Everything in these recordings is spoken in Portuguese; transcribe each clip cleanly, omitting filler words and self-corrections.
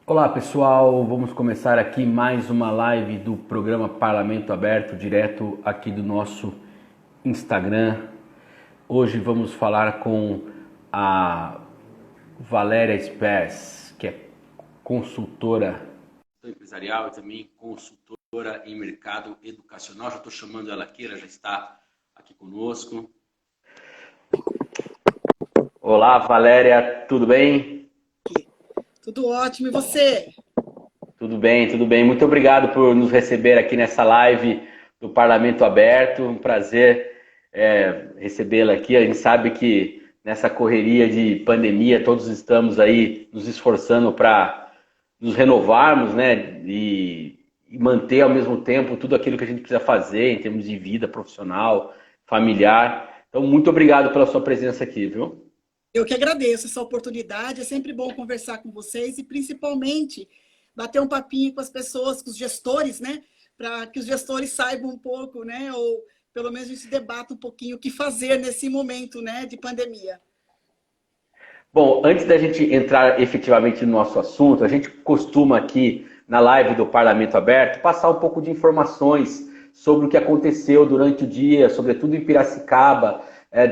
Olá pessoal, vamos começar aqui mais uma live do programa Parlamento Aberto, direto aqui do nosso Instagram. Hoje vamos falar com a Valéria Spers, que é consultora empresarial e também consultora em mercado educacional. Já estou chamando ela aqui, ela já está aqui conosco. Olá Valéria, tudo bem? Tudo ótimo, e você? Tudo bem, tudo bem. Muito obrigado por nos receber aqui nessa live do Parlamento Aberto. Um prazer recebê-la aqui. A gente sabe que nessa correria de pandemia todos estamos aí nos esforçando para nos renovarmos, né? E manter ao mesmo tempo tudo aquilo que a gente precisa fazer em termos de vida profissional, familiar. Então, muito obrigado pela sua presença aqui, viu? Eu que agradeço essa oportunidade. É sempre bom conversar com vocês e, principalmente, bater um papinho com as pessoas, com os gestores, né? Para que os gestores saibam um pouco, né? Ou pelo menos a gente debata um pouquinho o que fazer nesse momento, né? De pandemia. Bom, antes da gente entrar efetivamente no nosso assunto, a gente costuma aqui na live do Parlamento Aberto passar um pouco de informações sobre o que aconteceu durante o dia, sobretudo em Piracicaba,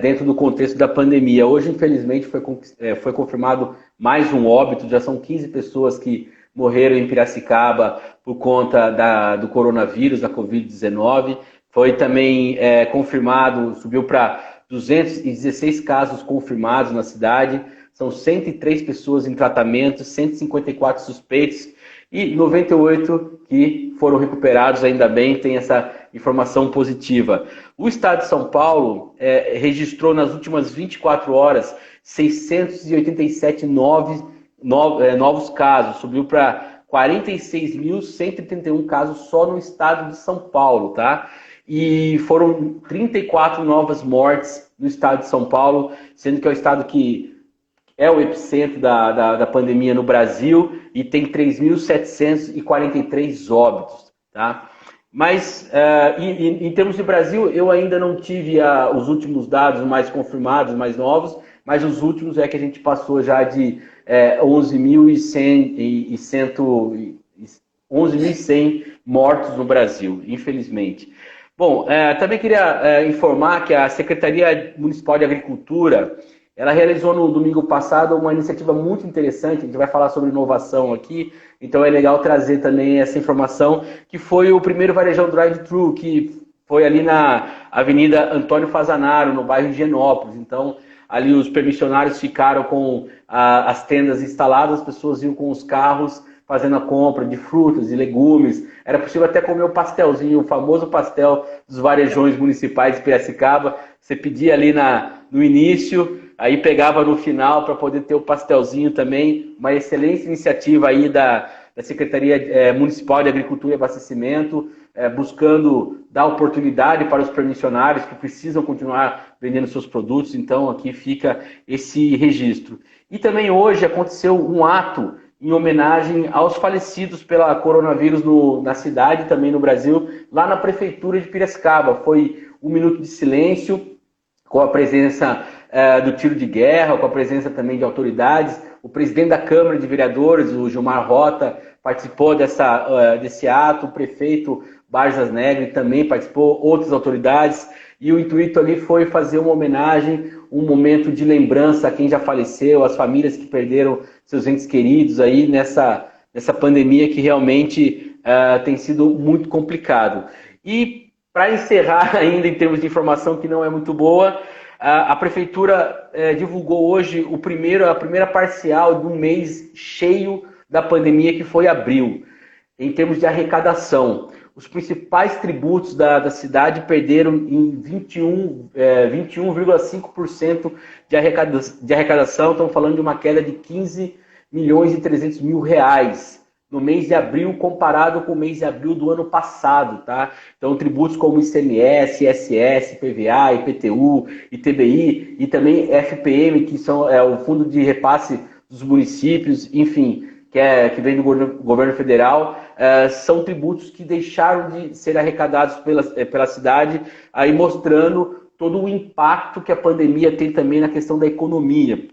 dentro do contexto da pandemia. Hoje, infelizmente, foi confirmado mais um óbito, já são 15 pessoas que morreram em Piracicaba por conta do coronavírus, da Covid-19. Foi também confirmado, subiu para 216 casos confirmados na cidade. São 103 pessoas em tratamento, 154 suspeitos e 98 que foram recuperados, ainda bem, tem essa informação positiva. O estado de São Paulo registrou nas últimas 24 horas 687 novos casos, subiu para 46.131 casos só no estado de São Paulo, tá? E foram 34 novas mortes no estado de São Paulo, sendo que é o estado que é o epicentro da pandemia no Brasil e tem 3.743 óbitos, tá? Mas, em termos de Brasil, eu ainda não tive os últimos dados mais confirmados, mais novos, mas os últimos é que a gente passou já de 11.100 mortos no Brasil, infelizmente. Bom, também queria informar que a Secretaria Municipal de Agricultura ela realizou no domingo passado uma iniciativa muito interessante, a gente vai falar sobre inovação aqui, então é legal trazer também essa informação, que foi o primeiro varejão drive-thru, que foi ali na Avenida Antônio Fazanaro, no bairro de Higienópolis. Então, ali os permissionários ficaram com as tendas instaladas, as pessoas iam com os carros fazendo a compra de frutas e legumes. Era possível até comer o pastelzinho, o famoso pastel dos varejões municipais de Piracicaba. Você pedia ali no início, aí pegava no final para poder ter o pastelzinho também. Uma excelente iniciativa aí da Secretaria Municipal de Agricultura e Abastecimento, buscando dar oportunidade para os permissionários que precisam continuar vendendo seus produtos. Então aqui fica esse registro. E também hoje aconteceu um ato em homenagem aos falecidos pela coronavírus na cidade e também no Brasil, lá na Prefeitura de Piracicaba. Foi um minuto de silêncio, com a presença do tiro de guerra, com a presença também de autoridades. O presidente da Câmara de Vereadores, o Gilmar Rota, participou desse ato, o prefeito Barjas Negri também participou, outras autoridades, e o intuito ali foi fazer uma homenagem, um momento de lembrança a quem já faleceu, as famílias que perderam seus entes queridos aí nessa pandemia que realmente tem sido muito complicado. E para encerrar ainda em termos de informação que não é muito boa, a Prefeitura divulgou hoje a primeira parcial de um mês cheio da pandemia, que foi abril, em termos de arrecadação. Os principais tributos da cidade perderam em 21,5% de arrecadação. Estamos falando de uma queda de 15.300.000 reais no mês de abril, comparado com o mês de abril do ano passado, tá? Então, tributos como ICMS, ISS, PVA, IPTU, ITBI e também FPM, que são o Fundo de Repasse dos Municípios, enfim, que vem do governo federal, são tributos que deixaram de ser arrecadados pela cidade, aí mostrando todo o impacto que a pandemia tem também na questão da economia.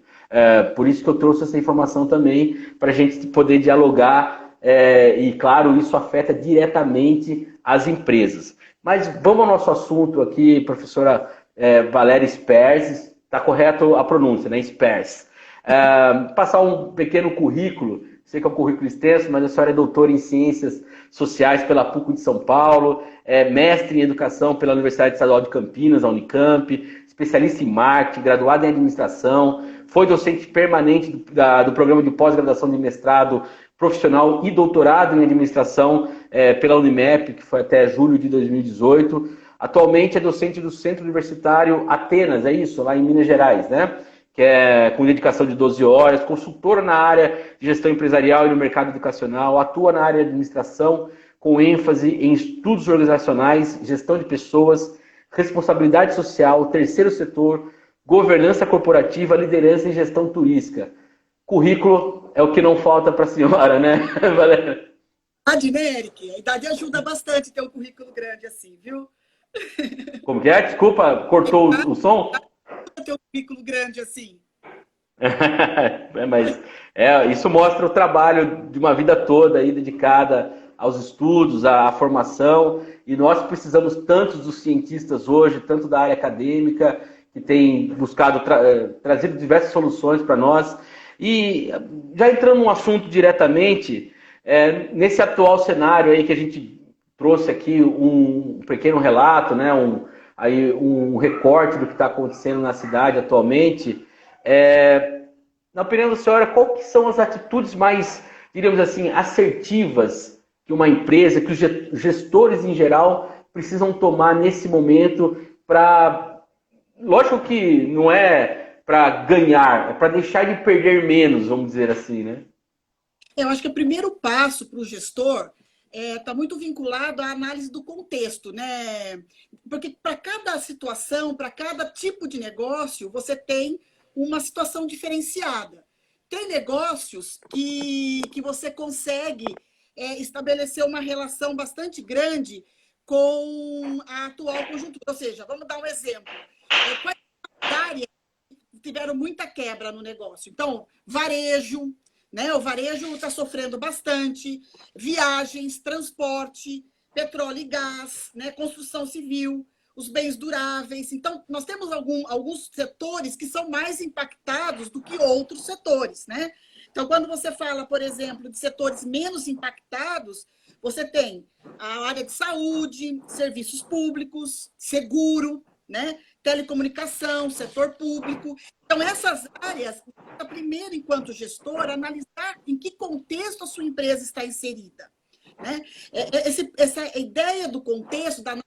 Por isso que eu trouxe essa informação também, para a gente poder dialogar, e claro, isso afeta diretamente as empresas. Mas vamos ao nosso assunto aqui, professora Valéria Spers, está correto a pronúncia, né? Spers. Passar um pequeno currículo, sei que é um currículo extenso, mas a senhora é doutora em Ciências Sociais pela PUC de São Paulo, é mestre em Educação pela Universidade Estadual de Campinas, a Unicamp, especialista em marketing, graduada em administração, foi docente permanente do programa de pós-graduação de mestrado profissional e doutorado em administração pela Unimep, que foi até julho de 2018. Atualmente é docente do Centro Universitário Atenas, é isso? Lá em Minas Gerais, né? Que é com dedicação de 12 horas, consultora na área de gestão empresarial e no mercado educacional, atua na área de administração, com ênfase em estudos organizacionais, gestão de pessoas, responsabilidade social, terceiro setor, governança corporativa, liderança e gestão turística. Currículo é o que não falta para a senhora, né, Valéria? Né, Eric? A idade ajuda bastante ter um currículo grande assim, viu? Como que é? Desculpa, cortou o som? Ter um currículo grande assim. Mas isso mostra o trabalho de uma vida toda aí dedicada aos estudos, à formação, e nós precisamos tanto dos cientistas hoje, tanto da área acadêmica, que tem buscado trazer diversas soluções para nós. E já entrando no assunto diretamente, nesse atual cenário aí que a gente trouxe aqui um pequeno relato, né, um recorte do que está acontecendo na cidade atualmente, na opinião da senhora, qual que são as atitudes mais, diríamos assim, assertivas que uma empresa, que os gestores em geral precisam tomar nesse momento para... Lógico que não é para ganhar, é para deixar de perder menos, vamos dizer assim, né? Eu acho que o primeiro passo para o gestor está muito vinculado à análise do contexto, né? Porque para cada situação, para cada tipo de negócio, você tem uma situação diferenciada. Tem negócios que você consegue estabelecer uma relação bastante grande com a atual conjuntura. Ou seja, vamos dar um exemplo. Quais áreas tiveram muita quebra no negócio? Então, varejo, né? O varejo está sofrendo bastante, viagens, transporte, petróleo e gás, né? Construção civil, os bens duráveis. Então, nós temos alguns setores que são mais impactados do que outros setores, né? Então, quando você fala, por exemplo, de setores menos impactados, você tem a área de saúde, serviços públicos, seguro, né? Telecomunicação, setor público. Então, essas áreas, primeiro, enquanto gestor, analisar em que contexto a sua empresa está inserida, né? Essa ideia do contexto, da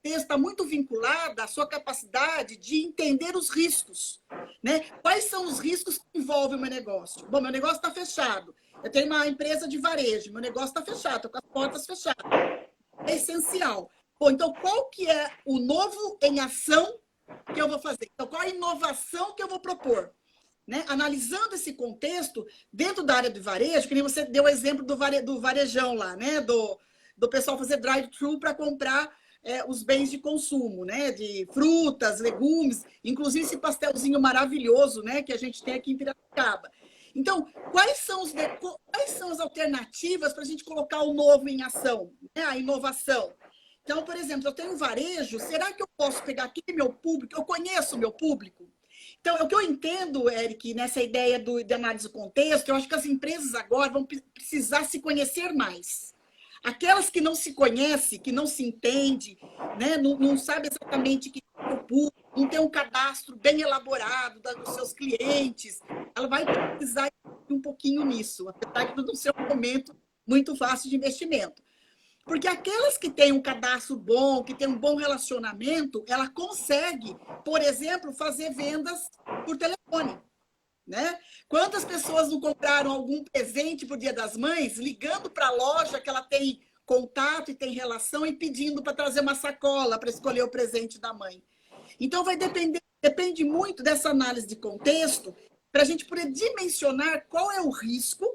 está muito vinculada à sua capacidade de entender os riscos, né? Quais são os riscos que envolvem o meu negócio? Bom, meu negócio está fechado. Eu tenho uma empresa de varejo, meu negócio está fechado, estou com as portas fechadas. É essencial. Bom, então, qual que é o novo em ação que eu vou fazer? Então, qual a inovação que eu vou propor? Né? Analisando esse contexto, dentro da área de varejo, que nem você deu o exemplo do varejão lá, né? Do pessoal fazer drive-thru para comprar os bens de consumo, né? De frutas, legumes, inclusive esse pastelzinho maravilhoso, né? Que a gente tem aqui em Piracicaba. Então, quais são as alternativas para a gente colocar o novo em ação, né? A inovação. Então, por exemplo, eu tenho um varejo, será que eu posso pegar aquele meu público? Eu conheço o meu público? Então, o que eu entendo, Eric, nessa ideia de análise do contexto, eu acho que as empresas agora vão precisar se conhecer mais. Aquelas que não se conhecem, que não se entendem, né? Não sabe exatamente que é o público, não tem um cadastro bem elaborado dos seus clientes, ela vai precisar um pouquinho nisso, apesar de não ser um momento muito fácil de investimento. Porque aquelas que têm um cadastro bom, que têm um bom relacionamento, ela consegue, por exemplo, fazer vendas por telefone. Né? Quantas pessoas não compraram algum presente para o Dia das Mães, ligando para a loja que ela tem contato e tem relação e pedindo para trazer uma sacola para escolher o presente da mãe? Então, depende muito dessa análise de contexto para a gente poder dimensionar qual é o risco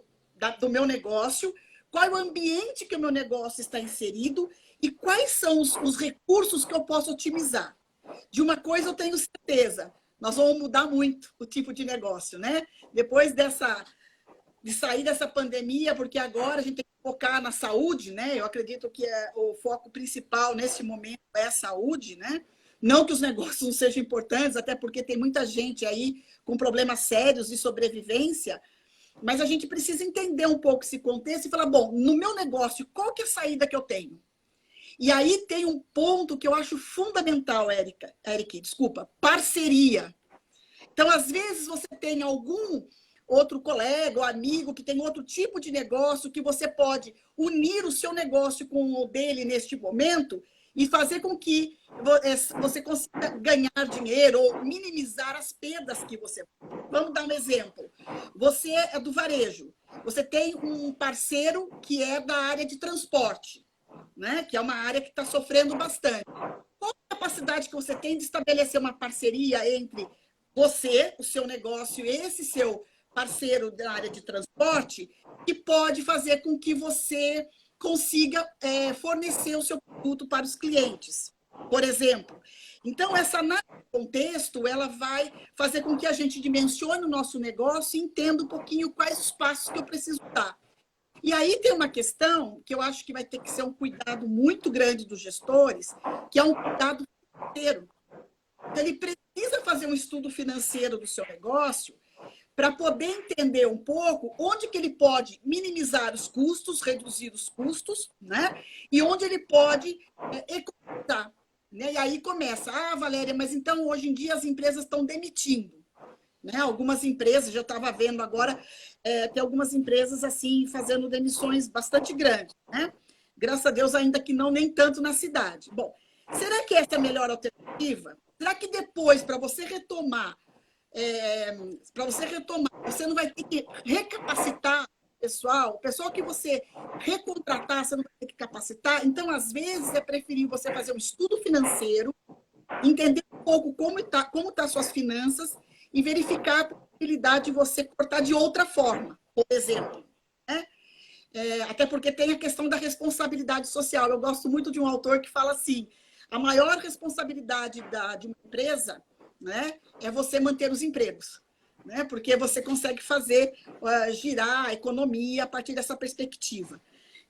do meu negócio, qual é o ambiente que o meu negócio está inserido e quais são os recursos que eu posso otimizar. De uma coisa eu tenho certeza, nós vamos mudar muito o tipo de negócio, né? Depois de sair dessa pandemia, porque agora a gente tem que focar na saúde, né? Eu acredito que o foco principal nesse momento é a saúde, né? Não que os negócios não sejam importantes, até porque tem muita gente aí com problemas sérios de sobrevivência, mas a gente precisa entender um pouco esse contexto e falar, bom, no meu negócio, qual que é a saída que eu tenho? E aí tem um ponto que eu acho fundamental, Eric, desculpa, parceria. Então, às vezes, você tem algum outro colega ou amigo que tem outro tipo de negócio que você pode unir o seu negócio com o dele neste momento e fazer com que você consiga ganhar dinheiro ou minimizar as perdas que você... Vamos dar um exemplo. Você é do varejo. Você tem um parceiro que é da área de transporte, né? Que é uma área que está sofrendo bastante. Qual a capacidade que você tem de estabelecer uma parceria entre você, o seu negócio, esse seu parceiro da área de transporte, que pode fazer com que você consiga fornecer o seu produto para os clientes, por exemplo. Então, essa análise de contexto, ela vai fazer com que a gente dimensione o nosso negócio e entenda um pouquinho quais os passos que eu preciso dar. E aí tem uma questão que eu acho que vai ter que ser um cuidado muito grande dos gestores, que é um cuidado financeiro. Então, ele precisa fazer um estudo financeiro do seu negócio para poder entender um pouco onde que ele pode minimizar os custos, reduzir os custos, né? E onde ele pode economizar. Né? E aí começa, Valéria, mas então hoje em dia as empresas estão demitindo. Né? Algumas empresas, já estava vendo agora, tem algumas empresas assim fazendo demissões bastante grandes. Né? Graças a Deus, ainda que não nem tanto na cidade. Bom, será que essa é a melhor alternativa? Será que depois, para você retomar, você não vai ter que recapacitar o pessoal que você recontratar, você não vai ter que capacitar? Então, às vezes, é preferível você fazer um estudo financeiro, entender um pouco como tá suas finanças e verificar a possibilidade de você cortar de outra forma, por exemplo. Né? Até porque tem a questão da responsabilidade social. Eu gosto muito de um autor que fala assim, a maior responsabilidade de uma empresa, né, é você manter os empregos, né, porque você consegue fazer girar a economia a partir dessa perspectiva.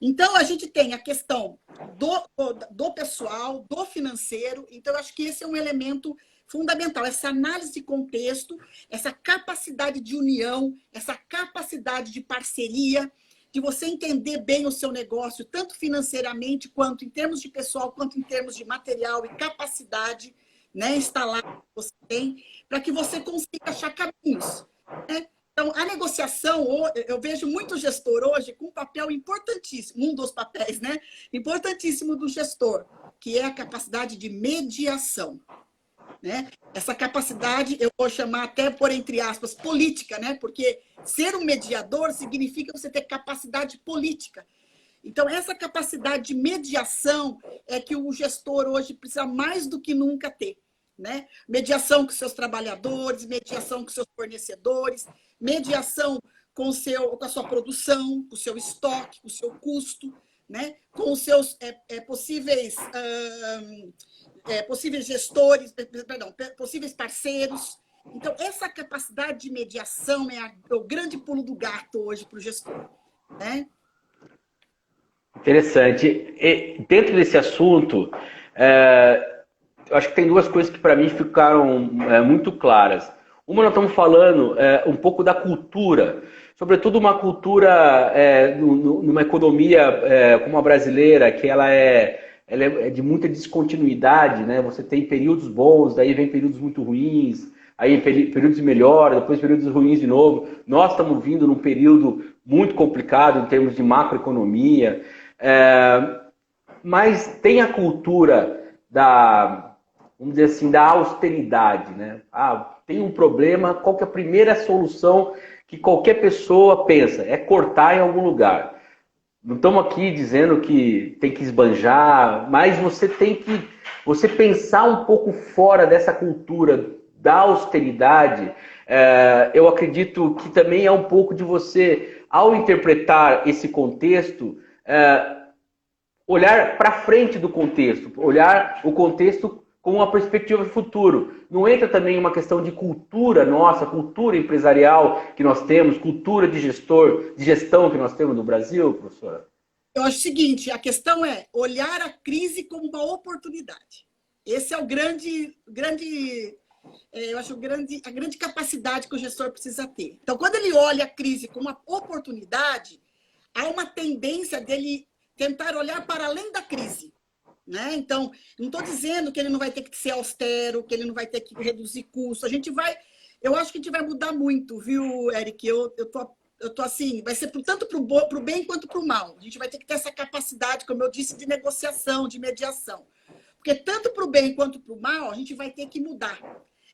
Então, a gente tem a questão do pessoal, do financeiro. Então, eu acho que esse é um elemento fundamental, essa análise de contexto, essa capacidade de união, essa capacidade de parceria, de você entender bem o seu negócio, tanto financeiramente, quanto em termos de pessoal, quanto em termos de material e capacidade, né, instalada que você tem, para que você consiga achar caminhos. Né? Então, a negociação, eu vejo muito gestor hoje com um papel importantíssimo, um dos papéis, né, importantíssimo do gestor, que é a capacidade de mediação. Né? Essa capacidade, eu vou chamar até por entre aspas, política, né? Porque ser um mediador significa você ter capacidade política. Então, essa capacidade de mediação é que o gestor hoje precisa mais do que nunca ter. Né? Mediação com seus trabalhadores, mediação com seus fornecedores, mediação com a sua produção, com o seu estoque, com o seu custo, né? Com os seus possíveis gestores, possíveis parceiros. Então, essa capacidade de mediação é o grande pulo do gato hoje para o gestor. Né? Interessante. E, dentro desse assunto, eu acho que tem duas coisas que para mim ficaram muito claras. Uma, nós estamos falando um pouco da cultura, sobretudo uma cultura numa economia como a brasileira, que ela é de muita descontinuidade, né? Você tem períodos bons, daí vem períodos muito ruins, aí períodos de melhora, depois períodos ruins de novo. Nós estamos vindo num período muito complicado em termos de macroeconomia, mas tem a cultura vamos dizer assim, da austeridade, né? Tem um problema, qual que é a primeira solução que qualquer pessoa pensa? É cortar em algum lugar. Não estamos aqui dizendo que tem que esbanjar, mas você tem que pensar um pouco fora dessa cultura da austeridade. Eu acredito que também é um pouco de você, ao interpretar esse contexto, olhar para frente do contexto, olhar o contexto com uma perspectiva de futuro. Não entra também uma questão de cultura nossa, cultura empresarial que nós temos, cultura de gestor, de gestão que nós temos no Brasil, professora? Eu acho o seguinte, a questão é olhar a crise como uma oportunidade. Esse é o eu acho a grande capacidade que o gestor precisa ter. Então, quando ele olha a crise como uma oportunidade, há uma tendência dele tentar olhar para além da crise. Né? Então, não estou dizendo que ele não vai ter que ser austero, que ele não vai ter que reduzir custo. Eu acho que a gente vai mudar muito, viu, Eric? Eu tô assim, vai ser tanto para o bem quanto para o mal. A gente vai ter que ter essa capacidade, como eu disse, de negociação, de mediação. Porque tanto para o bem quanto para o mal, a gente vai ter que mudar.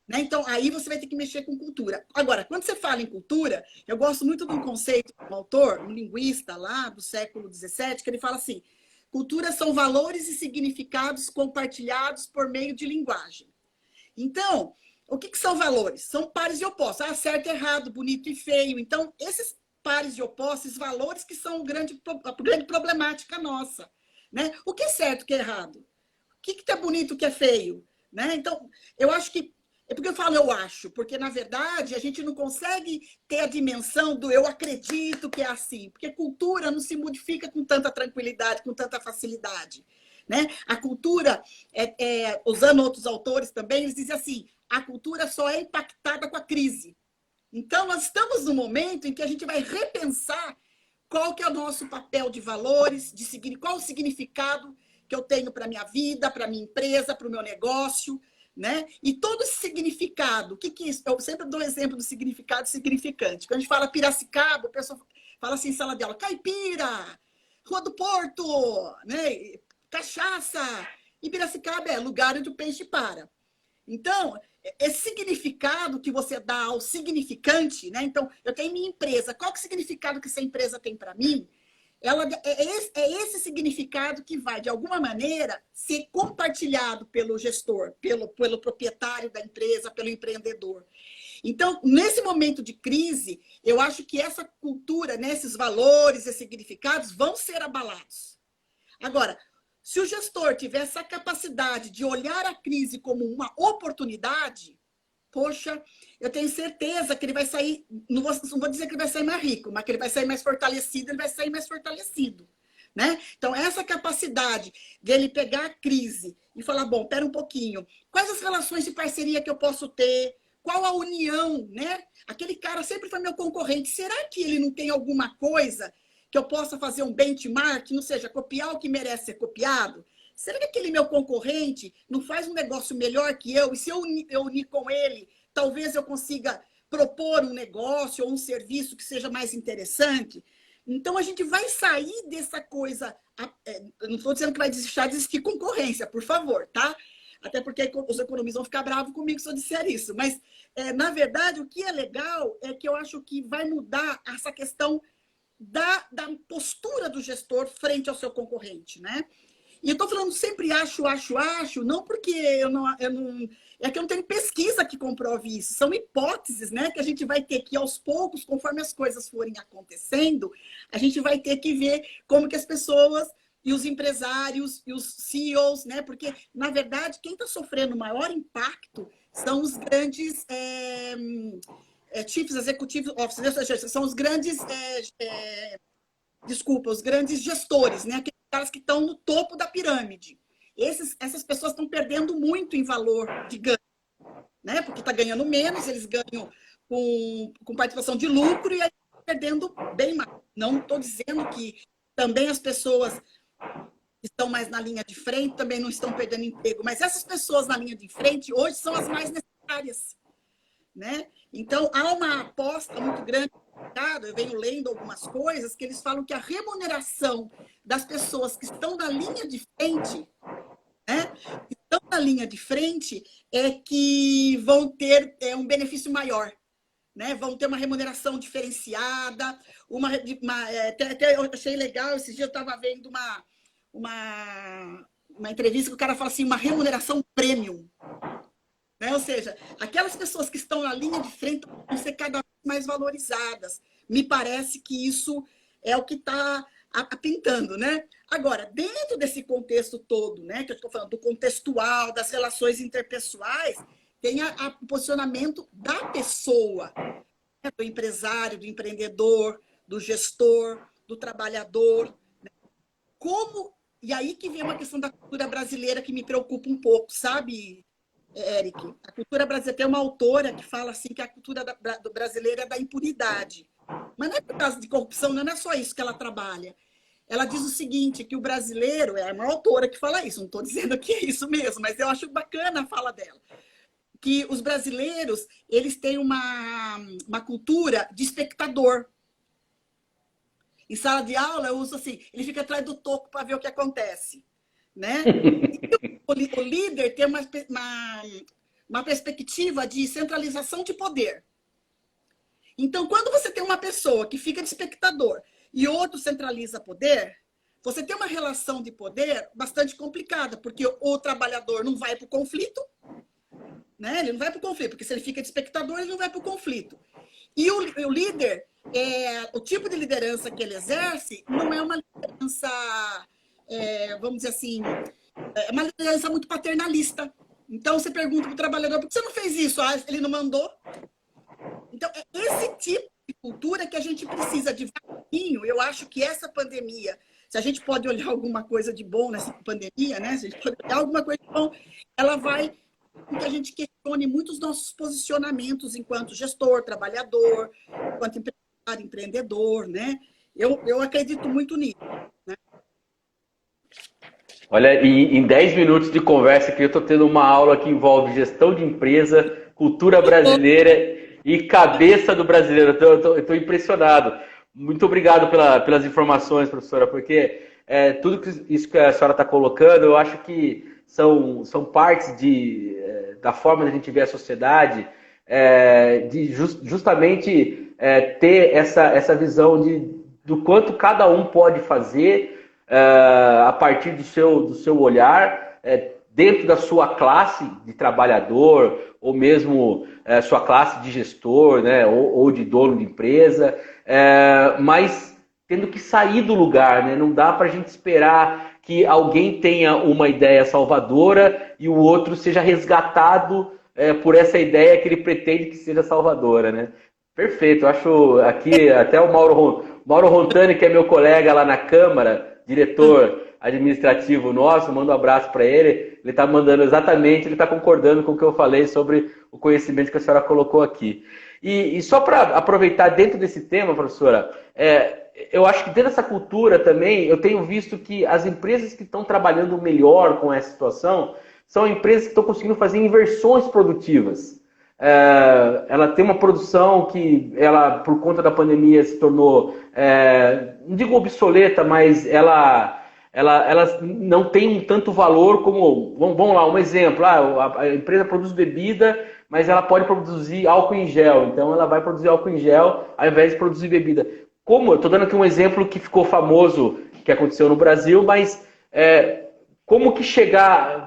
Né? Então, aí você vai ter que mexer com cultura. Agora, quando você fala em cultura, eu gosto muito de um conceito de um autor, um linguista lá do século XVII, que ele fala assim: cultura são valores e significados compartilhados por meio de linguagem. Então, o que são valores? São pares e opostos. Ah, certo e errado, bonito e feio. Então, esses pares e opostos, esses valores que são a grande problemática nossa. Né? O que é certo e o que é errado? O que é bonito e o que é feio? Né? Então, eu acho que é porque eu falo eu acho, porque, na verdade, a gente não consegue ter a dimensão do eu acredito que é assim, porque cultura não se modifica com tanta tranquilidade, com tanta facilidade. Né? A cultura, usando outros autores também, eles dizem assim, a cultura só é impactada com a crise. Então, nós estamos no momento em que a gente vai repensar qual que é o nosso papel de valores, qual o significado que eu tenho para a minha vida, para a minha empresa, para o meu negócio. Né? E todo esse significado, o que é isso? Eu sempre dou exemplo do significado significante. Quando a gente fala Piracicaba, o pessoal fala assim em sala de aula, caipira, Rua do Porto, né? Cachaça. E Piracicaba é lugar onde o peixe para. Então, esse significado que você dá ao significante, né? Então, eu tenho minha empresa, qual que é o significado que essa empresa tem para mim? É esse significado que vai, de alguma maneira, ser compartilhado pelo gestor, pelo proprietário da empresa, pelo empreendedor. Então, nesse momento de crise, eu acho que essa cultura, né, esses valores, esses significados vão ser abalados. Agora, se o gestor tiver essa capacidade de olhar a crise como uma oportunidade, poxa, eu tenho certeza que ele vai sair, não vou dizer que ele vai sair mais rico, mas que ele vai sair mais fortalecido, ele vai sair mais fortalecido. Né? Então, essa capacidade dele pegar a crise e falar, bom, pera um pouquinho, quais as relações de parceria que eu posso ter? Qual a união? Né? Aquele cara sempre foi meu concorrente, será que ele não tem alguma coisa que eu possa fazer um benchmark, não seja, copiar o que merece ser copiado? Será que aquele meu concorrente não faz um negócio melhor que eu? E se eu unir com ele, talvez eu consiga propor um negócio ou um serviço que seja mais interessante? Então, a gente vai sair dessa coisa... Eu não estou dizendo que vai deixar de existir concorrência, por favor, tá? Até porque os economistas vão ficar bravos comigo se eu disser isso. Mas, na verdade, o que é legal é que eu acho que vai mudar essa questão da postura do gestor frente ao seu concorrente, né? E eu estou falando sempre acho, não porque é que eu não tenho pesquisa que comprove isso. São hipóteses, né, que a gente vai ter que, aos poucos, conforme as coisas forem acontecendo, a gente vai ter que ver como que as pessoas e os empresários e os CEOs, né, porque, na verdade, quem está sofrendo o maior impacto são os grandes Chief Executive Officers, são os grandes... os grandes gestores, né? Aqueles caras que estão no topo da pirâmide. Essas pessoas estão perdendo muito em valor de ganho, né? Porque está ganhando menos, eles ganham com participação de lucro e aí estão perdendo bem mais. Não estou dizendo que também as pessoas que estão mais na linha de frente também não estão perdendo emprego, mas essas pessoas na linha de frente hoje são as mais necessárias, né? Então, há uma aposta muito grande no mercado, eu venho lendo algumas coisas, que eles falam que a remuneração das pessoas que estão na linha de frente, né, estão na linha de frente, é que vão ter um benefício maior. Né? Vão ter uma remuneração diferenciada, até eu achei legal, esses dias eu estava vendo uma entrevista que o cara fala assim, uma remuneração premium. Né? Ou seja, aquelas pessoas que estão na linha de frente vão ser cada vez mais valorizadas. Me parece que isso é o que está pintando, né? Agora, dentro desse contexto todo, né, que eu estou falando do contextual, das relações interpessoais, tem o posicionamento da pessoa, né, do empresário, do empreendedor, do gestor, do trabalhador. Né? Como... E aí que vem uma questão da cultura brasileira que me preocupa um pouco, sabe, Eric? A cultura brasileira, tem uma autora que fala assim que a cultura brasileira é da impunidade. Mas não é por causa de corrupção, não é só isso que ela trabalha. Ela diz o seguinte, que o brasileiro, é uma autora que fala isso, não estou dizendo que é isso mesmo, mas eu acho bacana a fala dela, que os brasileiros, eles têm uma cultura de espectador. Em sala de aula, eu uso assim, ele fica atrás do toco para ver o que acontece. Né? O líder tem uma perspectiva de centralização de poder. Então, quando você tem uma pessoa que fica de espectador e outro centraliza poder, você tem uma relação de poder bastante complicada, porque o trabalhador não vai para o conflito, né? Ele não vai para o conflito, porque se ele fica de espectador, ele não vai para o conflito. E o líder, o tipo de liderança que ele exerce, não é uma liderança, vamos dizer assim, é uma liderança muito paternalista. Então, você pergunta para o trabalhador, por que você não fez isso? Ah, ele não mandou. Então, é esse tipo de cultura que a gente precisa devagarinho. Eu acho que essa pandemia, se a gente pode olhar alguma coisa de bom nessa pandemia, né? Se a gente pode olhar alguma coisa de bom, ela vai com que a gente questione muito os nossos posicionamentos enquanto gestor, trabalhador, enquanto empresário, empreendedor, né? Eu acredito muito nisso, né? Olha, em 10 minutos de conversa aqui, eu estou tendo uma aula que envolve gestão de empresa, cultura brasileira e cabeça do brasileiro. Eu estou impressionado. Muito obrigado pelas informações, professora, porque tudo isso que a senhora está colocando, eu acho que são partes da forma de a gente ver a sociedade, justamente ter essa visão do quanto cada um pode fazer a partir do seu olhar, dentro da sua classe de trabalhador, ou mesmo sua classe de gestor, né, ou de dono de empresa, mas tendo que sair do lugar, né? Não dá para a gente esperar que alguém tenha uma ideia salvadora e o outro seja resgatado por essa ideia que ele pretende que seja salvadora, né? Perfeito, eu acho aqui até o Mauro Rontani, que é meu colega lá na Câmara, diretor administrativo nosso, mando um abraço para ele. Ele está mandando exatamente, ele está concordando com o que eu falei sobre o conhecimento que a senhora colocou aqui. E só para aproveitar dentro desse tema, professora, eu acho que dentro dessa cultura também, eu tenho visto que as empresas que estão trabalhando melhor com essa situação são empresas que estão conseguindo fazer inversões produtivas. Ela tem uma produção que, ela, por conta da pandemia, se tornou, não digo obsoleta, mas ela não tem um tanto valor como... Vamos lá, um exemplo. A empresa produz bebida, mas ela pode produzir álcool em gel. Então, ela vai produzir álcool em gel ao invés de produzir bebida. Eu estou dando aqui um exemplo que ficou famoso, que aconteceu no Brasil, mas como que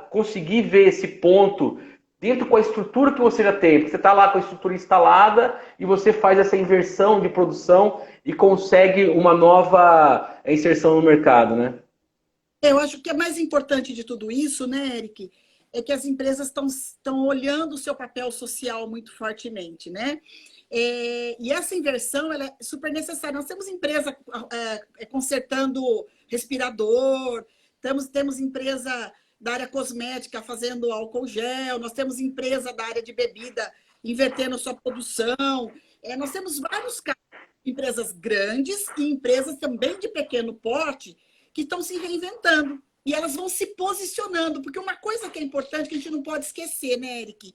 conseguir ver esse ponto dentro com a estrutura que você já tem, porque você está lá com a estrutura instalada e você faz essa inversão de produção e consegue uma nova inserção no mercado, né? Eu acho que é mais importante de tudo isso, né, Eric, é que as empresas estão olhando o seu papel social muito fortemente, né? E essa inversão ela é super necessária. Nós temos empresa consertando respirador, temos empresa da área cosmética fazendo álcool gel, nós temos empresa da área de bebida invertendo sua produção. Nós temos vários casos, empresas grandes e empresas também de pequeno porte que estão se reinventando. E elas vão se posicionando, porque uma coisa que é importante que a gente não pode esquecer, né, Eric?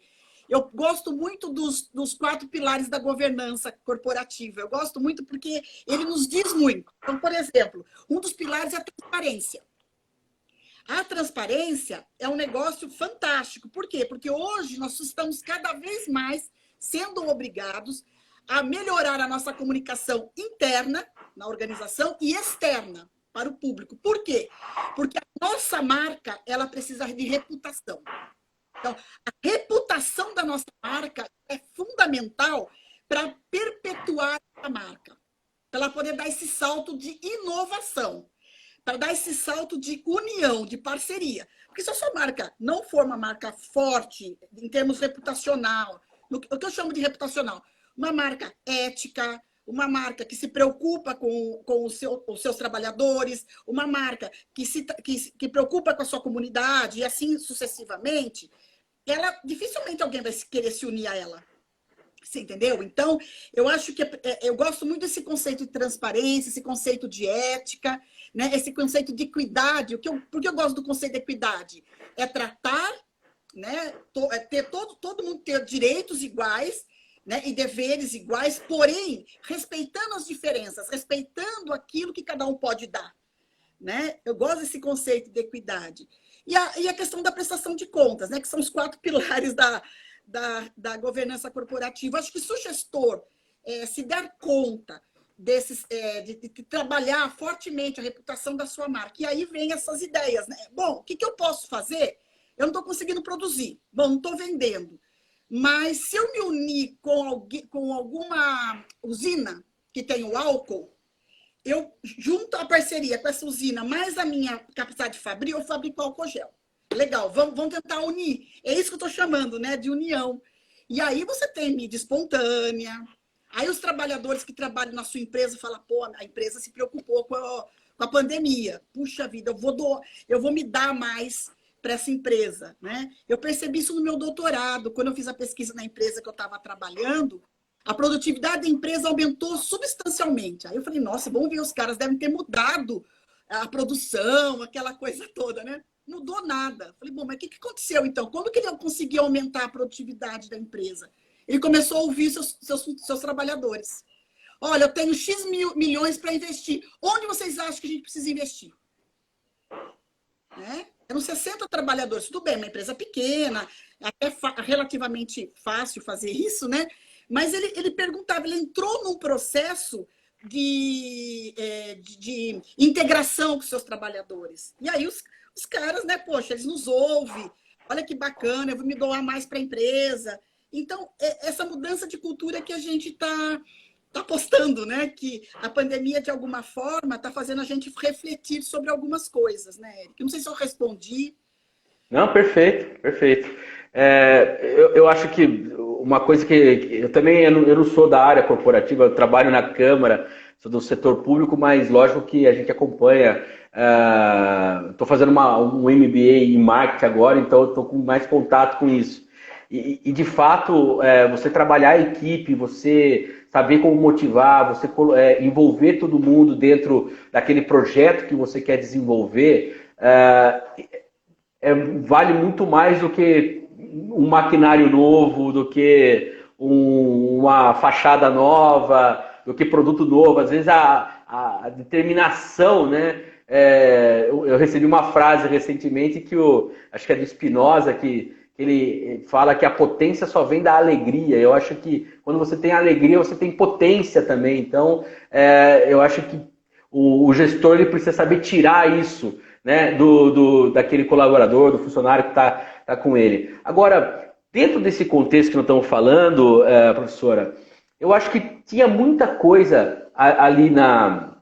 Eu gosto muito dos 4 pilares da governança corporativa. Eu gosto muito porque ele nos diz muito. Então, por exemplo, um dos pilares é a transparência. A transparência é um negócio fantástico. Por quê? Porque hoje nós estamos cada vez mais sendo obrigados a melhorar a nossa comunicação interna na organização e externa para o público. Por quê? Porque a nossa marca ela precisa de reputação. Então, a reputação da nossa marca é fundamental para perpetuar a marca. Para ela poder dar esse salto de inovação, para dar esse salto de união, de parceria. Porque se a sua marca não for uma marca forte em termos reputacional, o que eu chamo de reputacional, uma marca ética, uma marca que se preocupa com os seus trabalhadores, uma marca que preocupa com a sua comunidade e assim sucessivamente, ela dificilmente alguém vai querer se unir a ela. Você entendeu? Então, eu acho que eu gosto muito desse conceito de transparência, esse conceito de ética, né? Esse conceito de equidade. Por que eu gosto do conceito de equidade? É tratar, né? Ter todo mundo ter direitos iguais, né? E deveres iguais, porém, respeitando as diferenças, respeitando aquilo que cada um pode dar. Né? Eu gosto desse conceito de equidade. E a questão da prestação de contas, né? Que são os 4 pilares da governança corporativa. Acho que se o gestor se der conta de trabalhar fortemente a reputação da sua marca, e aí vem essas ideias, né? Bom, o que eu posso fazer? Eu não estou conseguindo produzir, bom, não estou vendendo, mas se eu me unir com alguma usina que tem o álcool, eu junto a parceria com essa usina, mais a minha capacidade de fabrico, eu fabrico álcool gel. Legal, vamos tentar unir. É isso que eu estou chamando, né, de união. E aí você tem mídia espontânea. Aí os trabalhadores que trabalham na sua empresa falam, pô, a empresa se preocupou com a pandemia. Puxa vida, eu vou me dar mais para essa empresa, né? Eu percebi isso no meu doutorado, quando eu fiz a pesquisa na empresa que eu estava trabalhando, a produtividade da empresa aumentou substancialmente. Aí eu falei, nossa, vamos ver, os caras devem ter mudado a produção, aquela coisa toda, né? Não mudou nada. Falei, bom, mas o que aconteceu então? Como que ele conseguiu aumentar a produtividade da empresa? Ele começou a ouvir seus trabalhadores. Olha, eu tenho X milhões para investir. Onde vocês acham que a gente precisa investir? Né? Eram 60 trabalhadores. Tudo bem, uma empresa pequena, até relativamente fácil fazer isso, né? Mas ele perguntava, ele entrou num processo de integração com seus trabalhadores. E aí os caras, né, poxa, eles nos ouvem, olha que bacana, eu vou me doar mais para a empresa. Então, essa mudança de cultura que a gente está apostando, né? Que a pandemia, de alguma forma, está fazendo a gente refletir sobre algumas coisas, né, Eric? Não sei se eu respondi. Não, perfeito, perfeito. Eu acho que uma coisa que eu também eu não sou da área corporativa, eu trabalho na Câmara, sou do setor público, mas lógico que a gente acompanha. Estou fazendo um MBA em marketing agora, então estou com mais contato com isso. E de fato, você trabalhar a equipe, você saber como motivar, você envolver todo mundo dentro daquele projeto que você quer desenvolver, vale muito mais do que um maquinário novo, do que uma fachada nova, do que produto novo. Às vezes a determinação, né? Eu recebi uma frase recentemente que acho que é do Spinoza, que ele fala que a potência só vem da alegria. Eu acho que quando você tem alegria, você tem potência também. Então, eu acho que o gestor ele precisa saber tirar isso, né, daquele colaborador, do funcionário que está com ele. Agora, dentro desse contexto que nós estamos falando, professora, eu acho que tinha muita coisa ali na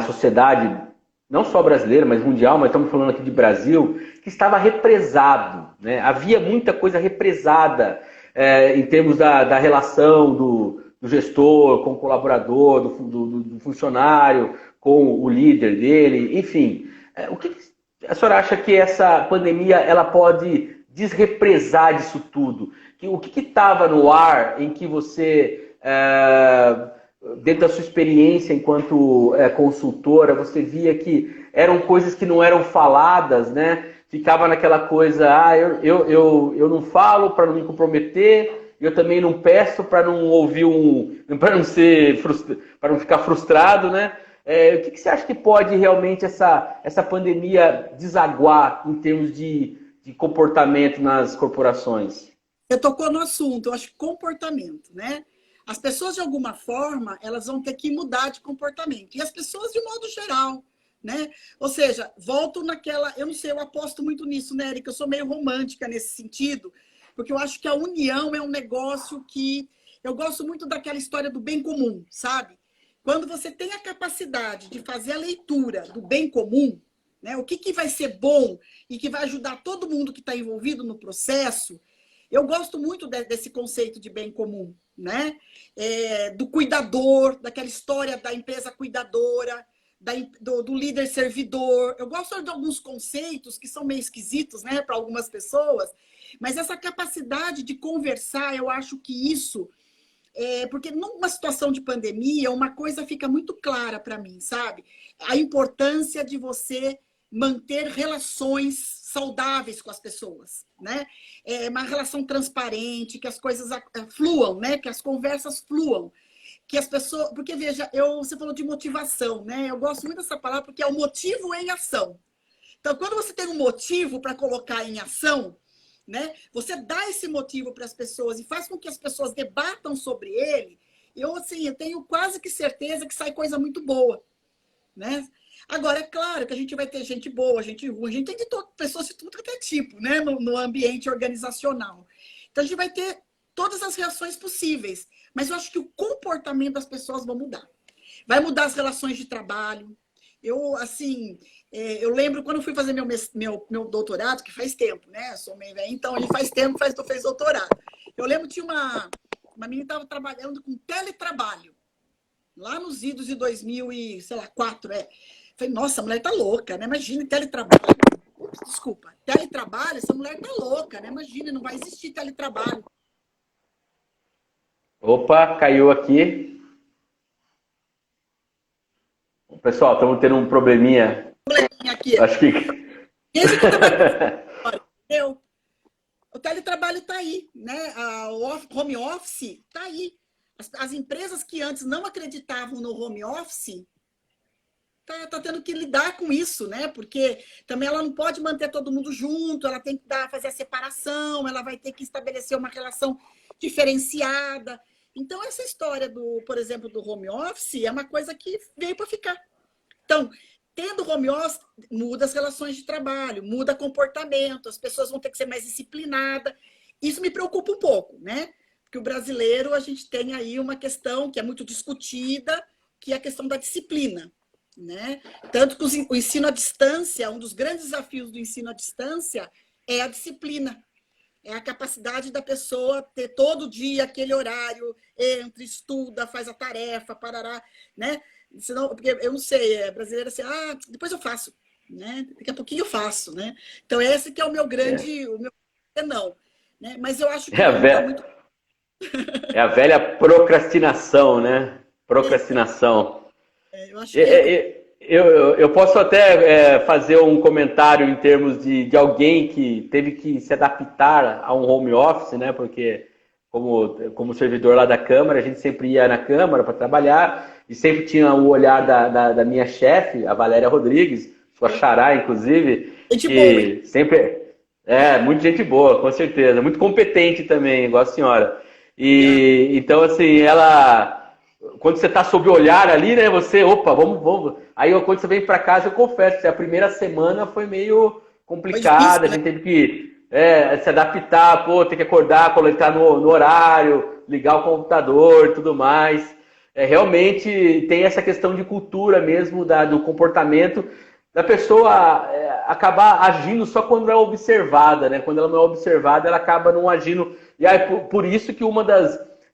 sociedade, não só brasileira, mas mundial, mas estamos falando aqui de Brasil, que estava represado, né? Havia muita coisa represada em termos da relação do gestor com o colaborador, do funcionário com o líder dele, enfim. O que a senhora acha que essa pandemia ela pode desrepresar disso tudo? O que estava no ar em que você, dentro da sua experiência enquanto consultora, você via que eram coisas que não eram faladas, né? Ficava naquela coisa, eu não falo para não me comprometer, eu também não peço para não ouvir para não ficar frustrado, né? O que você acha que pode realmente essa pandemia desaguar em termos de comportamento nas corporações? Você tocou no assunto, eu acho que comportamento, né? As pessoas, de alguma forma, elas vão ter que mudar de comportamento. E as pessoas, de modo geral, né? Ou seja, volto naquela... Eu não sei, eu aposto muito nisso, né, Erika? Eu sou meio romântica nesse sentido, porque eu acho que a união é um negócio que... Eu gosto muito daquela história do bem comum, sabe? quando você tem a capacidade de fazer a leitura do bem comum, né, o que vai ser bom e que vai ajudar todo mundo que está envolvido no processo, eu gosto muito desse conceito de bem comum, né? Do cuidador, daquela história da empresa cuidadora, do líder servidor. Eu gosto de alguns conceitos que são meio esquisitos, né, para algumas pessoas, mas essa capacidade de conversar, eu acho que isso... porque numa situação de pandemia, uma coisa fica muito clara para mim, sabe? A importância de você manter relações saudáveis com as pessoas, né? Uma relação transparente, que as coisas fluam, né? Que as conversas fluam, que as pessoas... Porque, veja, você falou de motivação, né? Eu gosto muito dessa palavra porque é o motivo em ação. Então, quando você tem um motivo para colocar em ação, né? Você dá esse motivo para as pessoas e faz com que as pessoas debatam sobre ele, eu tenho quase que certeza que sai coisa muito boa, né? Agora, é claro que a gente vai ter gente boa, gente ruim, a gente tem pessoas de tudo que é tipo, né? No ambiente organizacional. Então, a gente vai ter todas as reações possíveis, mas eu acho que o comportamento das pessoas vai mudar. Vai mudar as relações de trabalho. Eu lembro quando eu fui fazer meu doutorado, que faz tempo, né? Eu sou meio velha, então ele faz tempo que fez doutorado. Eu lembro que tinha uma menina que estava trabalhando com teletrabalho, lá nos idos de 2004, Falei, nossa, a mulher tá louca, né? Imagina, teletrabalho. Desculpa, teletrabalho, essa mulher tá louca, né? Imagina, não vai existir teletrabalho. Opa, caiu aqui. Pessoal, estamos tendo um probleminha. Aqui. Acho que... Esse que eu tava... O teletrabalho está aí, né? O home office está aí. As empresas que antes não acreditavam no home office tá tendo que lidar com isso, né? Porque também ela não pode manter todo mundo junto, ela tem que fazer a separação, ela vai ter que estabelecer uma relação diferenciada. Então, essa história por exemplo, do home office é uma coisa que veio para ficar. Então, tendo home office, muda as relações de trabalho, muda comportamento, as pessoas vão ter que ser mais disciplinadas. Isso me preocupa um pouco, né? Porque o brasileiro, a gente tem aí uma questão que é muito discutida, que é a questão da disciplina, né? Tanto que o ensino à distância, um dos grandes desafios do ensino à distância é a disciplina. É a capacidade da pessoa ter todo dia aquele horário, entra, estuda, faz a tarefa, parará, né? Senão, porque eu não sei, brasileiro assim, depois eu faço, né? Daqui a pouquinho eu faço, né? Então, esse que é o meu grande, o meu não, né? Mas eu acho que tá muito... É a velha procrastinação, né? Procrastinação. Eu acho que eu posso até fazer um comentário em termos de alguém que teve que se adaptar a um home office, né? Porque como servidor lá da Câmara, a gente sempre ia na Câmara para trabalhar e sempre tinha o olhar da minha chefe, a Valéria Rodrigues, sua xará, inclusive, gente que boa. sempre... muito gente boa, com certeza. Muito competente também, igual a senhora. E então, assim, ela... Quando você está sob o olhar ali, né? Você, opa, vamos. Aí quando você vem para casa, eu confesso que a primeira semana foi meio complicada, a gente teve que se adaptar, ter que acordar, coletar no horário, ligar o computador e tudo mais. Realmente tem essa questão de cultura mesmo, do comportamento da pessoa acabar agindo só quando é observada, né? Quando ela não é observada, ela acaba não agindo. E aí, por isso que uma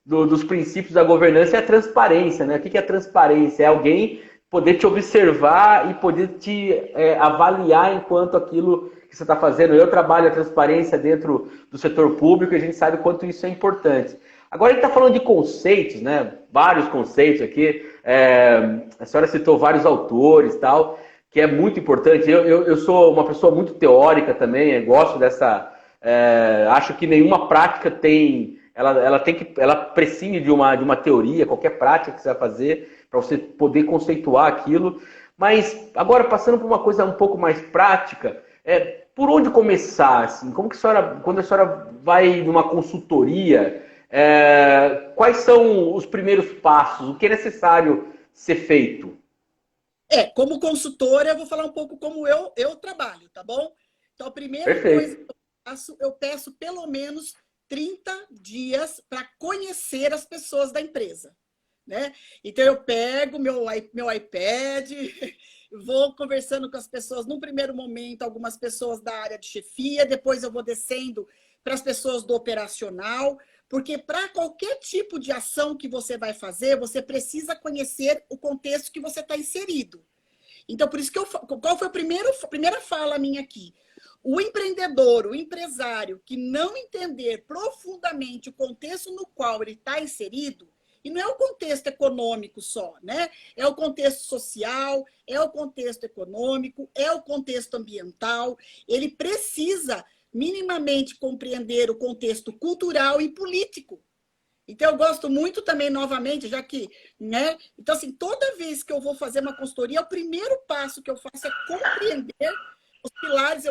dos princípios da governança é a transparência, né? O que é a transparência? É alguém poder te observar e poder te avaliar enquanto aquilo que você está fazendo. Eu trabalho a transparência dentro do setor público e a gente sabe o quanto isso é importante. Agora a gente está falando de conceitos, né? Vários conceitos aqui. A senhora citou vários autores e tal, que é muito importante. Eu sou uma pessoa muito teórica também, gosto dessa... acho que nenhuma prática tem... Ela prescinde de uma teoria, qualquer prática que você vai fazer, para você poder conceituar aquilo. Mas agora, passando por uma coisa um pouco mais prática, por onde começar? Assim? Como que quando a senhora vai numa consultoria, quais são os primeiros passos? O que é necessário ser feito? Como consultora, eu vou falar um pouco como eu trabalho, tá bom? Então, a primeira coisa que eu faço, eu peço pelo menos 30 dias para conhecer as pessoas da empresa. né? Então, eu pego meu iPad, vou conversando com as pessoas. Num primeiro momento, algumas pessoas da área de chefia, depois eu vou descendo para as pessoas do operacional, porque para qualquer tipo de ação que você vai fazer, você precisa conhecer o contexto que você está inserido. Então, por isso que qual foi a primeira fala minha aqui? O empreendedor, o empresário que não entender profundamente o contexto no qual ele está inserido, e não é o contexto econômico só, né? É o contexto social, é o contexto econômico, é o contexto ambiental. Ele precisa minimamente compreender o contexto cultural e político. Então, eu gosto muito também, novamente, já que, né? Então, assim, toda vez que eu vou fazer uma consultoria, o primeiro passo que eu faço é compreender os pilares,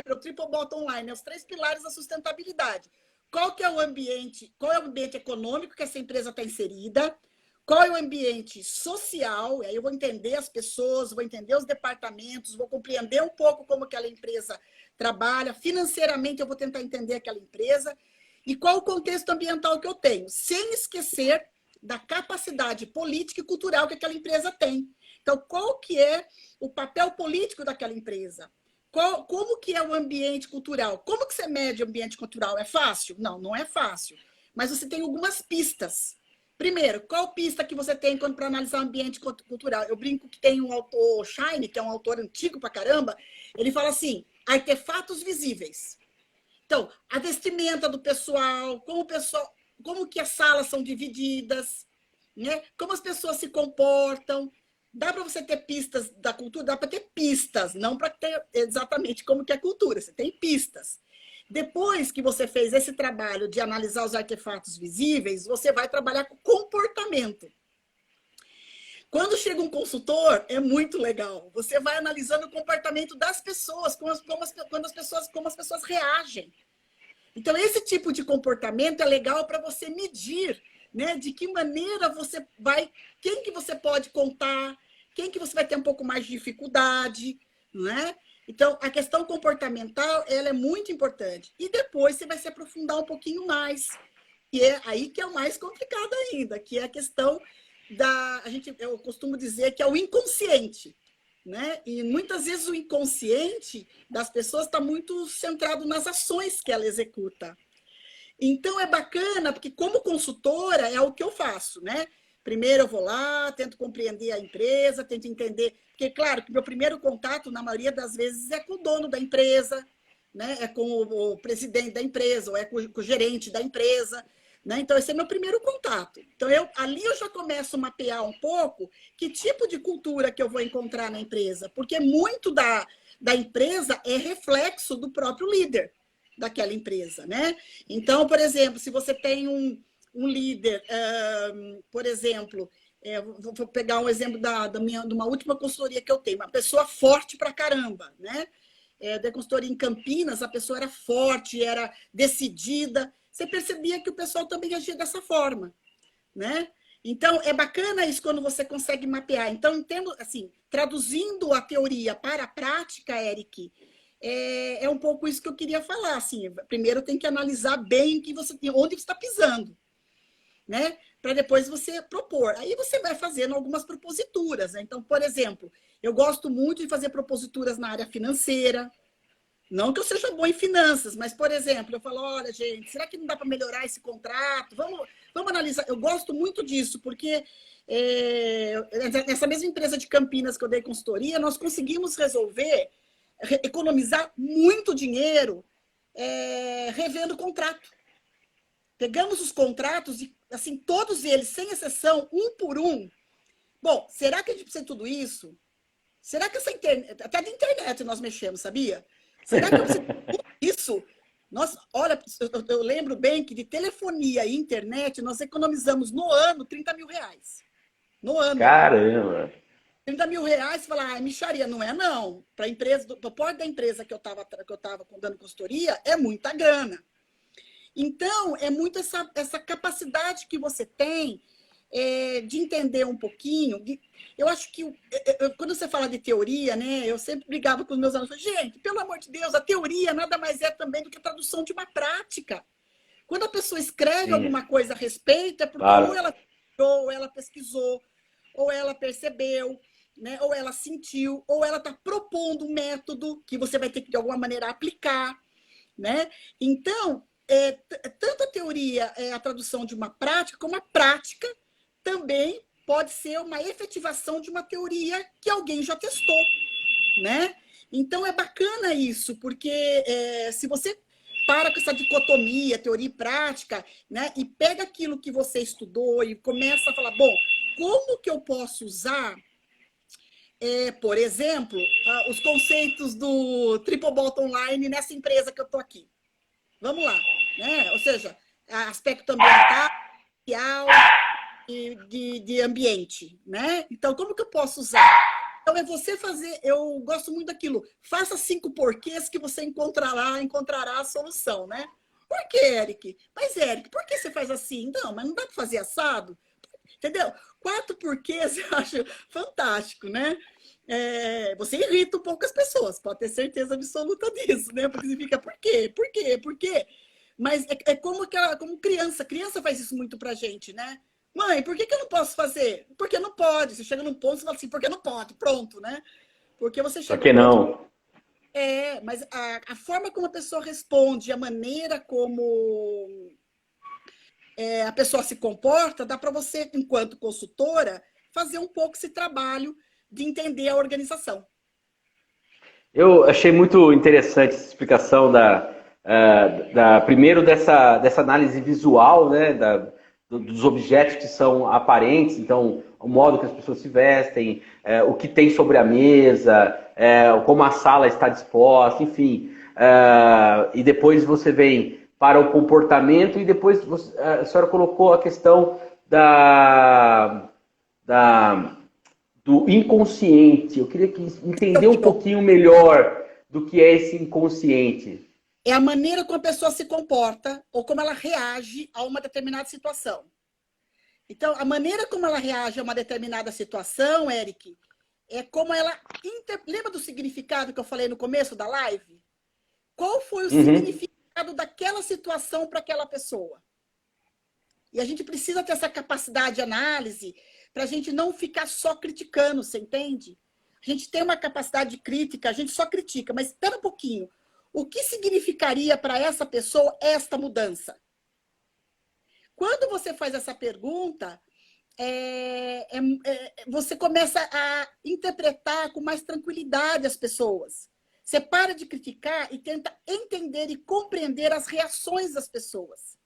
o triple bottom line, né? Os 3 pilares da sustentabilidade. Qual que é o ambiente, qual é o ambiente econômico que essa empresa está inserida? Qual é o ambiente social? Aí eu vou entender as pessoas, vou entender os departamentos, vou compreender um pouco como aquela empresa trabalha. Financeiramente, eu vou tentar entender aquela empresa. E qual o contexto ambiental que eu tenho? Sem esquecer da capacidade política e cultural que aquela empresa tem. Então, qual que é o papel político daquela empresa? Como que é o ambiente cultural? Como que você mede o ambiente cultural? É fácil? Não, não é fácil. Mas você tem algumas pistas. Primeiro, qual pista que você tem para analisar o ambiente cultural? Eu brinco que tem um autor, Shine, que é um autor antigo pra caramba, ele fala assim, artefatos visíveis. Então, a vestimenta do pessoal, como que as salas são divididas, né? Como as pessoas se comportam. Dá para você ter pistas da cultura? Dá para ter pistas, não para ter exatamente como que é a cultura. Você tem pistas. Depois que você fez esse trabalho de analisar os artefatos visíveis, você vai trabalhar com comportamento. Quando chega um consultor, é muito legal. Você vai analisando o comportamento das pessoas, como as pessoas reagem. Então, esse tipo de comportamento é legal para você medir, né? De que maneira você vai, quem que você pode contar, quem que você vai ter um pouco mais de dificuldade, né? Então, a questão comportamental, ela é muito importante. E depois você vai se aprofundar um pouquinho mais, que é aí que é o mais complicado ainda, que é a questão eu costumo dizer que é o inconsciente, né? E muitas vezes o inconsciente das pessoas está muito centrado nas ações que ela executa. Então é bacana, porque como consultora é o que eu faço, né? Primeiro eu vou lá, tento compreender a empresa, tento entender, porque claro que meu primeiro contato, na maioria das vezes, é com o dono da empresa, né? É com o presidente da empresa, ou é com o gerente da empresa, né? Então, esse é meu primeiro contato. Então, ali eu já começo a mapear um pouco que tipo de cultura que eu vou encontrar na empresa, porque muito da empresa é reflexo do próprio líder daquela empresa, né? Então, por exemplo, se você tem um líder, por exemplo, vou pegar um exemplo de uma última consultoria que eu tenho, uma pessoa forte pra caramba, né? Da consultoria em Campinas, a pessoa era forte, era decidida. Você percebia que o pessoal também agia dessa forma, né? Então, é bacana isso quando você consegue mapear. Então, entendo, assim, traduzindo a teoria para a prática, Eric, é um pouco isso que eu queria falar. Assim, primeiro tem que analisar bem onde você está pisando, né? Para depois você propor. Aí você vai fazendo algumas proposituras, né? Então, por exemplo, eu gosto muito de fazer proposituras na área financeira. Não que eu seja bom em finanças, mas, por exemplo, eu falo, olha, gente, será que não dá para melhorar esse contrato? Vamos analisar. Eu gosto muito disso, porque nessa mesma empresa de Campinas que eu dei consultoria, nós conseguimos economizar muito dinheiro revendo o contrato. Pegamos os contratos e, assim, todos eles, sem exceção, um por um. Bom, será que a gente precisa de tudo isso? Será que essa internet... Até de internet nós mexemos, sabia? Será que eu preciso de tudo isso? Nossa, olha, eu lembro bem que de telefonia e internet nós economizamos no ano 30 mil reais. No ano. Caramba! 30 mil reais, você fala, mixaria. Não é, não. Para a empresa, para o porte da empresa que eu estava dando consultoria, é muita grana. Então, é muito essa capacidade que você tem de entender um pouquinho. Eu acho que, quando você fala de teoria, né, eu sempre brigava com os meus alunos. Gente, pelo amor de Deus, a teoria nada mais é também do que a tradução de uma prática. Quando a pessoa escreve Sim, alguma coisa a respeito, é porque ou claro. ela ou ela pesquisou, ou ela percebeu, né? Ou ela sentiu, ou ela está propondo um método que você vai ter que, de alguma maneira, aplicar, né? Então, tanto a teoria é a tradução de uma prática, como a prática também pode ser uma efetivação de uma teoria que alguém já testou, né? Então, é bacana isso, porque se você para com essa dicotomia, teoria e prática, né? E pega aquilo que você estudou e começa a falar, bom, como que eu posso usar, por exemplo, os conceitos do Triple Bottom Line nessa empresa que eu estou aqui? Vamos lá, né? Ou seja, aspecto ambiental, social e de ambiente, né? Então, como que eu posso usar? Então, é você fazer, eu gosto muito daquilo, faça 5 porquês que você encontrará a solução, né? Por que, Eric? Mas, Eric, por que você faz assim? Não, mas não dá para fazer assado? Entendeu? 4 porquês eu acho fantástico, né? Você irrita um pouco as pessoas, pode ter certeza absoluta disso, né? Porque você fica, por quê? Por quê? Por quê? Mas como criança. Criança faz isso muito pra gente, né? Mãe, por que eu não posso fazer? Porque não pode. Você chega num ponto e fala assim, porque não pode. Pronto, né? Porque você chega Por que não? Mas a forma como a pessoa responde, a maneira como a pessoa se comporta, dá para você, enquanto consultora, fazer um pouco esse trabalho de entender a organização. Eu achei muito interessante essa explicação primeiro dessa análise visual, né, dos objetos que são aparentes, então o modo que as pessoas se vestem, o que tem sobre a mesa, como a sala está disposta, enfim. E depois você vem para o comportamento e depois a senhora colocou a questão do inconsciente. Eu queria entender um pouquinho melhor do que é esse inconsciente. É a maneira como a pessoa se comporta ou como ela reage a uma determinada situação. Então, a maneira como ela reage a uma determinada situação, Eric, é como ela... Lembra do significado que eu falei no começo da live? Qual foi o significado daquela situação para aquela pessoa? E a gente precisa ter essa capacidade de análise para a gente não ficar só criticando, você entende? A gente tem uma capacidade de crítica, a gente só critica, mas espera um pouquinho. O que significaria para essa pessoa esta mudança? Quando você faz essa pergunta, você começa a interpretar com mais tranquilidade as pessoas. Você para de criticar e tenta entender e compreender as reações das pessoas.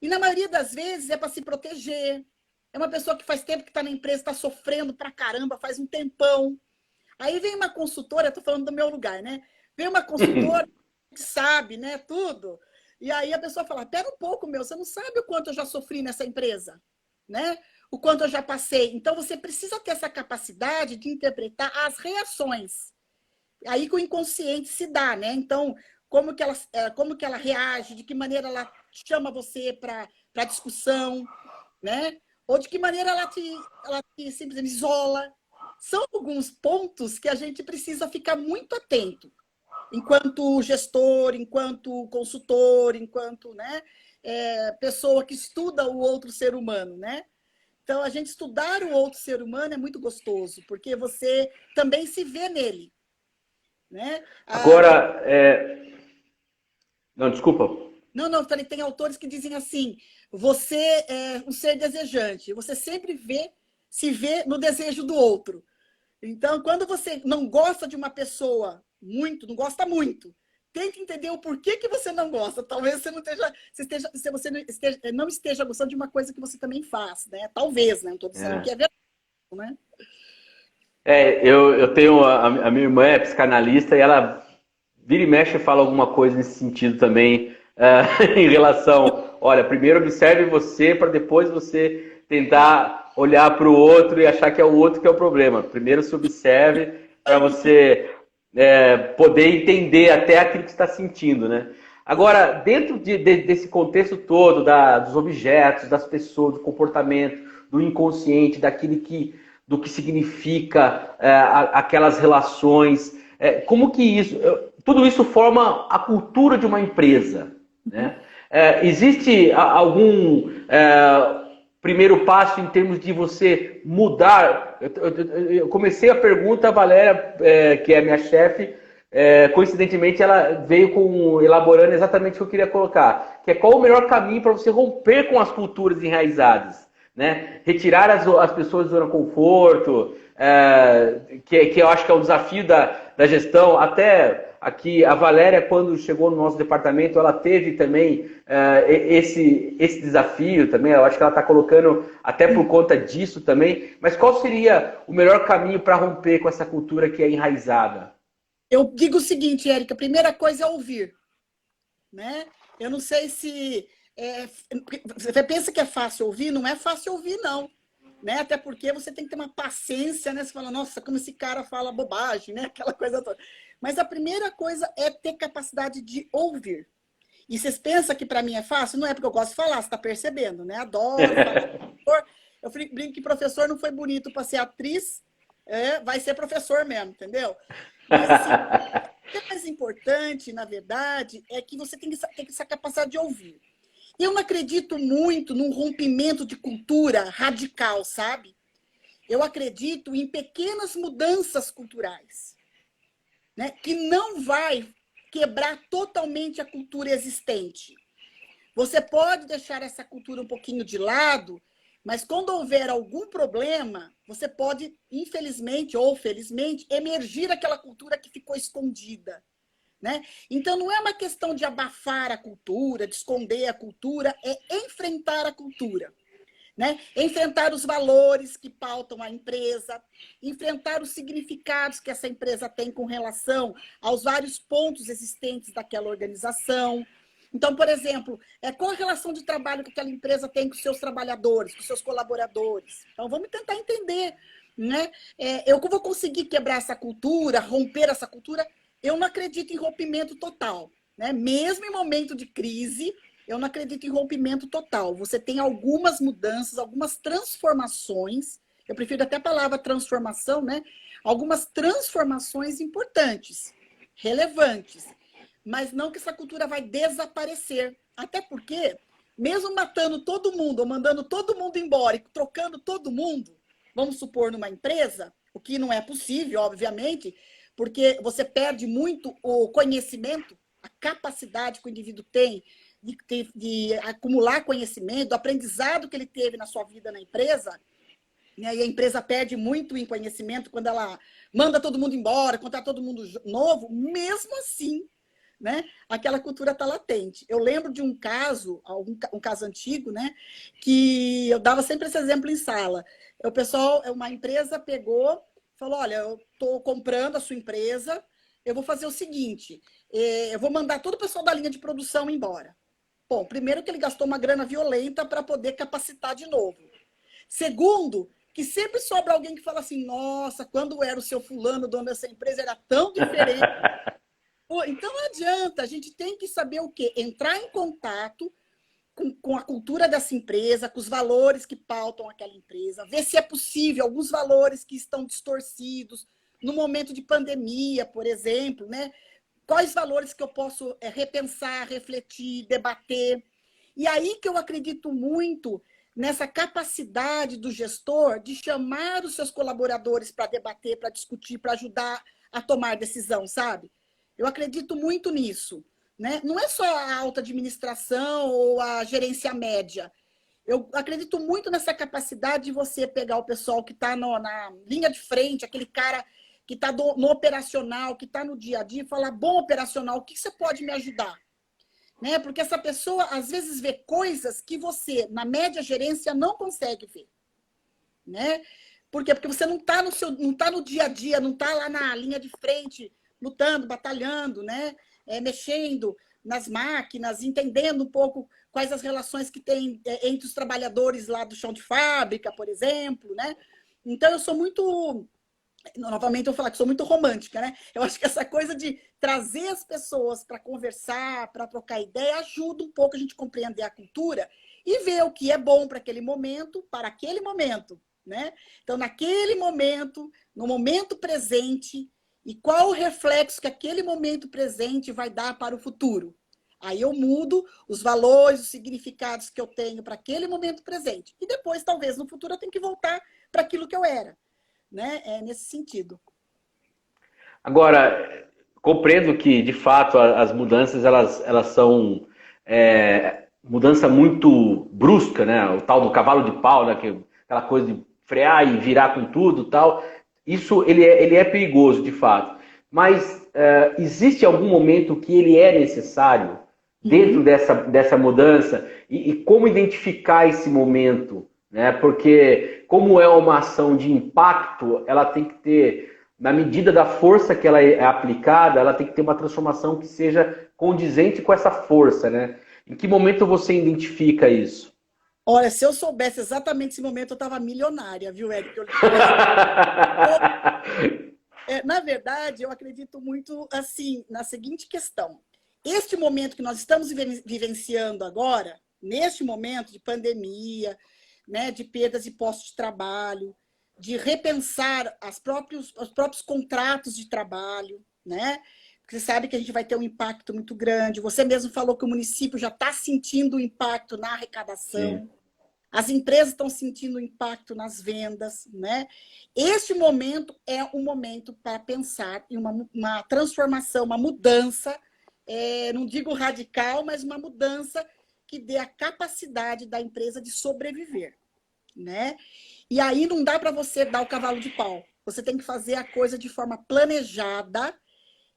E na maioria das vezes é para se proteger. É uma pessoa que faz tempo que está na empresa, está sofrendo pra caramba, faz um tempão. Aí vem uma consultora, estou falando do meu lugar, né? Vem uma consultora que sabe, né, tudo. E aí a pessoa fala, pera um pouco, você não sabe o quanto eu já sofri nessa empresa, né? O quanto eu já passei. Então, você precisa ter essa capacidade de interpretar as reações. Aí que o inconsciente se dá, né? Então, como que ela reage, de que maneira ela chama você para discussão, né? Ou de que maneira ela te simplesmente isola. São alguns pontos que a gente precisa ficar muito atento. Enquanto gestor, enquanto consultor, enquanto, né, pessoa que estuda o outro ser humano, né? Então, a gente estudar o outro ser humano é muito gostoso, porque você também se vê nele, né? Agora, não, desculpa. Não, tem autores que dizem assim, você é um ser desejante, você sempre se vê no desejo do outro. Então, quando você não gosta de uma pessoa muito, não gosta muito, tente entender o porquê que você não gosta. Talvez você não esteja gostando de uma coisa que você também faz, né? Talvez, né? Não estou dizendo que é verdade, né? Eu tenho a minha irmã é psicanalista e ela vira e mexe e fala alguma coisa nesse sentido também, em relação, olha, primeiro observe você para depois você tentar olhar para o outro e achar que é o outro que é o problema. Primeiro se observe para você poder entender até aquilo que você está sentindo, né? Agora, dentro desse contexto todo, dos objetos, das pessoas, do comportamento, do inconsciente, do que significa aquelas relações, como que tudo isso forma a cultura de uma empresa, né? Existe algum primeiro passo em termos de você mudar? Eu comecei a pergunta, a Valéria, que é a minha chefe, coincidentemente ela veio elaborando exatamente o que eu queria colocar, que é qual o melhor caminho para você romper com as culturas enraizadas, né? Retirar as pessoas do zona de conforto, que eu acho que é o desafio da gestão. Até aqui, a Valéria, quando chegou no nosso departamento, ela teve também esse desafio também. Eu acho que ela está colocando até por conta disso também. Mas qual seria o melhor caminho para romper com essa cultura que é enraizada? Eu digo o seguinte, Érica, a primeira coisa é ouvir, né? Eu não sei se... você pensa que é fácil ouvir? Não é fácil ouvir, não. Né? Até porque você tem que ter uma paciência, né? Você fala, nossa, como esse cara fala bobagem, né? Aquela coisa toda. Mas a primeira coisa é ter capacidade de ouvir. E vocês pensam que para mim é fácil? Não é porque eu gosto de falar, você está percebendo, né? Adoro falar. Eu brinco que professor não foi bonito para ser atriz, vai ser professor mesmo, entendeu? Mas assim, o que é mais importante, na verdade, é que você tem que ter essa capacidade de ouvir. Eu não acredito muito num rompimento de cultura radical, sabe? Eu acredito em pequenas mudanças culturais, né? Que não vai quebrar totalmente a cultura existente. Você pode deixar essa cultura um pouquinho de lado, mas quando houver algum problema, você pode, infelizmente ou felizmente, emergir aquela cultura que ficou escondida. Né? Então, não é uma questão de abafar a cultura, de esconder a cultura, é enfrentar a cultura. Né? Enfrentar os valores que pautam a empresa, enfrentar os significados que essa empresa tem com relação aos vários pontos existentes daquela organização. Então, por exemplo, qual a relação de trabalho que aquela empresa tem com os seus trabalhadores, com os seus colaboradores? Então, vamos tentar entender. Né? Eu vou conseguir quebrar essa cultura, romper essa cultura. Eu não acredito em rompimento total. Né? Mesmo em momento de crise, eu não acredito em rompimento total. Você tem algumas mudanças, algumas transformações. Eu prefiro até a palavra transformação, né? Algumas transformações importantes, relevantes. Mas não que essa cultura vai desaparecer. Até porque, mesmo matando todo mundo, ou mandando todo mundo embora e trocando todo mundo, vamos supor, numa empresa, o que não é possível, obviamente, porque você perde muito o conhecimento, a capacidade que o indivíduo tem de acumular conhecimento, do aprendizado que ele teve na sua vida na empresa, né? E a empresa perde muito em conhecimento quando ela manda todo mundo embora, quando está todo mundo novo, mesmo assim, né? Aquela cultura está latente. Eu lembro de um caso, um caso antigo, né? Que eu dava sempre esse exemplo em sala. O pessoal, uma empresa pegou, falou, olha, eu estou comprando a sua empresa, eu vou fazer o seguinte, eu vou mandar todo o pessoal da linha de produção embora. Bom, primeiro que ele gastou uma grana violenta para poder capacitar de novo. Segundo, que sempre sobra alguém que fala assim, nossa, quando era o seu fulano, dono dessa empresa, era tão diferente. Pô, então não adianta, a gente tem que saber o quê? Entrar em contato com a cultura dessa empresa, com os valores que pautam aquela empresa, ver se é possível alguns valores que estão distorcidos no momento de pandemia, por exemplo, né? Quais valores que eu posso repensar, refletir, debater. E aí que eu acredito muito nessa capacidade do gestor de chamar os seus colaboradores para debater, para discutir, para ajudar a tomar decisão, sabe? Eu acredito muito nisso. Né? Não é só a alta administração ou a gerência média. Eu acredito muito nessa capacidade de você pegar o pessoal que está na linha de frente, aquele cara que está no operacional, que está no dia a dia, e falar, bom operacional, o que você pode me ajudar? Né? Porque essa pessoa, às vezes, vê coisas que você, na média gerência, não consegue ver. Né? Por quê? Porque você não está no dia a dia, não está lá na linha de frente, lutando, batalhando, né? Mexendo nas máquinas, entendendo um pouco quais as relações que tem entre os trabalhadores lá do chão de fábrica, por exemplo, né? Então, eu sou muito... Novamente, eu vou falar que sou muito romântica, né? Eu acho que essa coisa de trazer as pessoas para conversar, para trocar ideia, ajuda um pouco a gente compreender a cultura e ver o que é bom para aquele momento, né? Então, naquele momento, no momento presente, e qual o reflexo que aquele momento presente vai dar para o futuro. Aí eu mudo os valores, os significados que eu tenho para aquele momento presente. E depois, talvez, no futuro, eu tenho que voltar para aquilo que eu era. Né? É nesse sentido. Agora, compreendo que, de fato, as mudanças elas são mudança muito brusca, né? O tal do cavalo de pau, né? Aquela coisa de frear e virar com tudo, tal. Isso ele é perigoso, de fato. Mas existe algum momento que ele é necessário dentro dessa mudança e como identificar esse momento, né? Porque como é uma ação de impacto, ela tem que ter, na medida da força que ela é aplicada, ela tem que ter uma transformação que seja condizente com essa força, né? Em que momento você identifica isso? Olha, se eu soubesse exatamente esse momento, eu estava milionária, viu, Érico? Na verdade, eu acredito muito assim na seguinte questão. Este momento que nós estamos vivenciando agora, neste momento de pandemia, né, de perdas de postos de trabalho, de repensar os próprios contratos de trabalho, né? Porque você sabe que a gente vai ter um impacto muito grande. Você mesmo falou que o município já está sentindo o impacto na arrecadação. Sim. As empresas estão sentindo o impacto nas vendas, né? Este momento é um momento para pensar em uma transformação, uma mudança, não digo radical, mas uma mudança que dê a capacidade da empresa de sobreviver, né? E aí não dá para você dar o cavalo de pau. Você tem que fazer a coisa de forma planejada.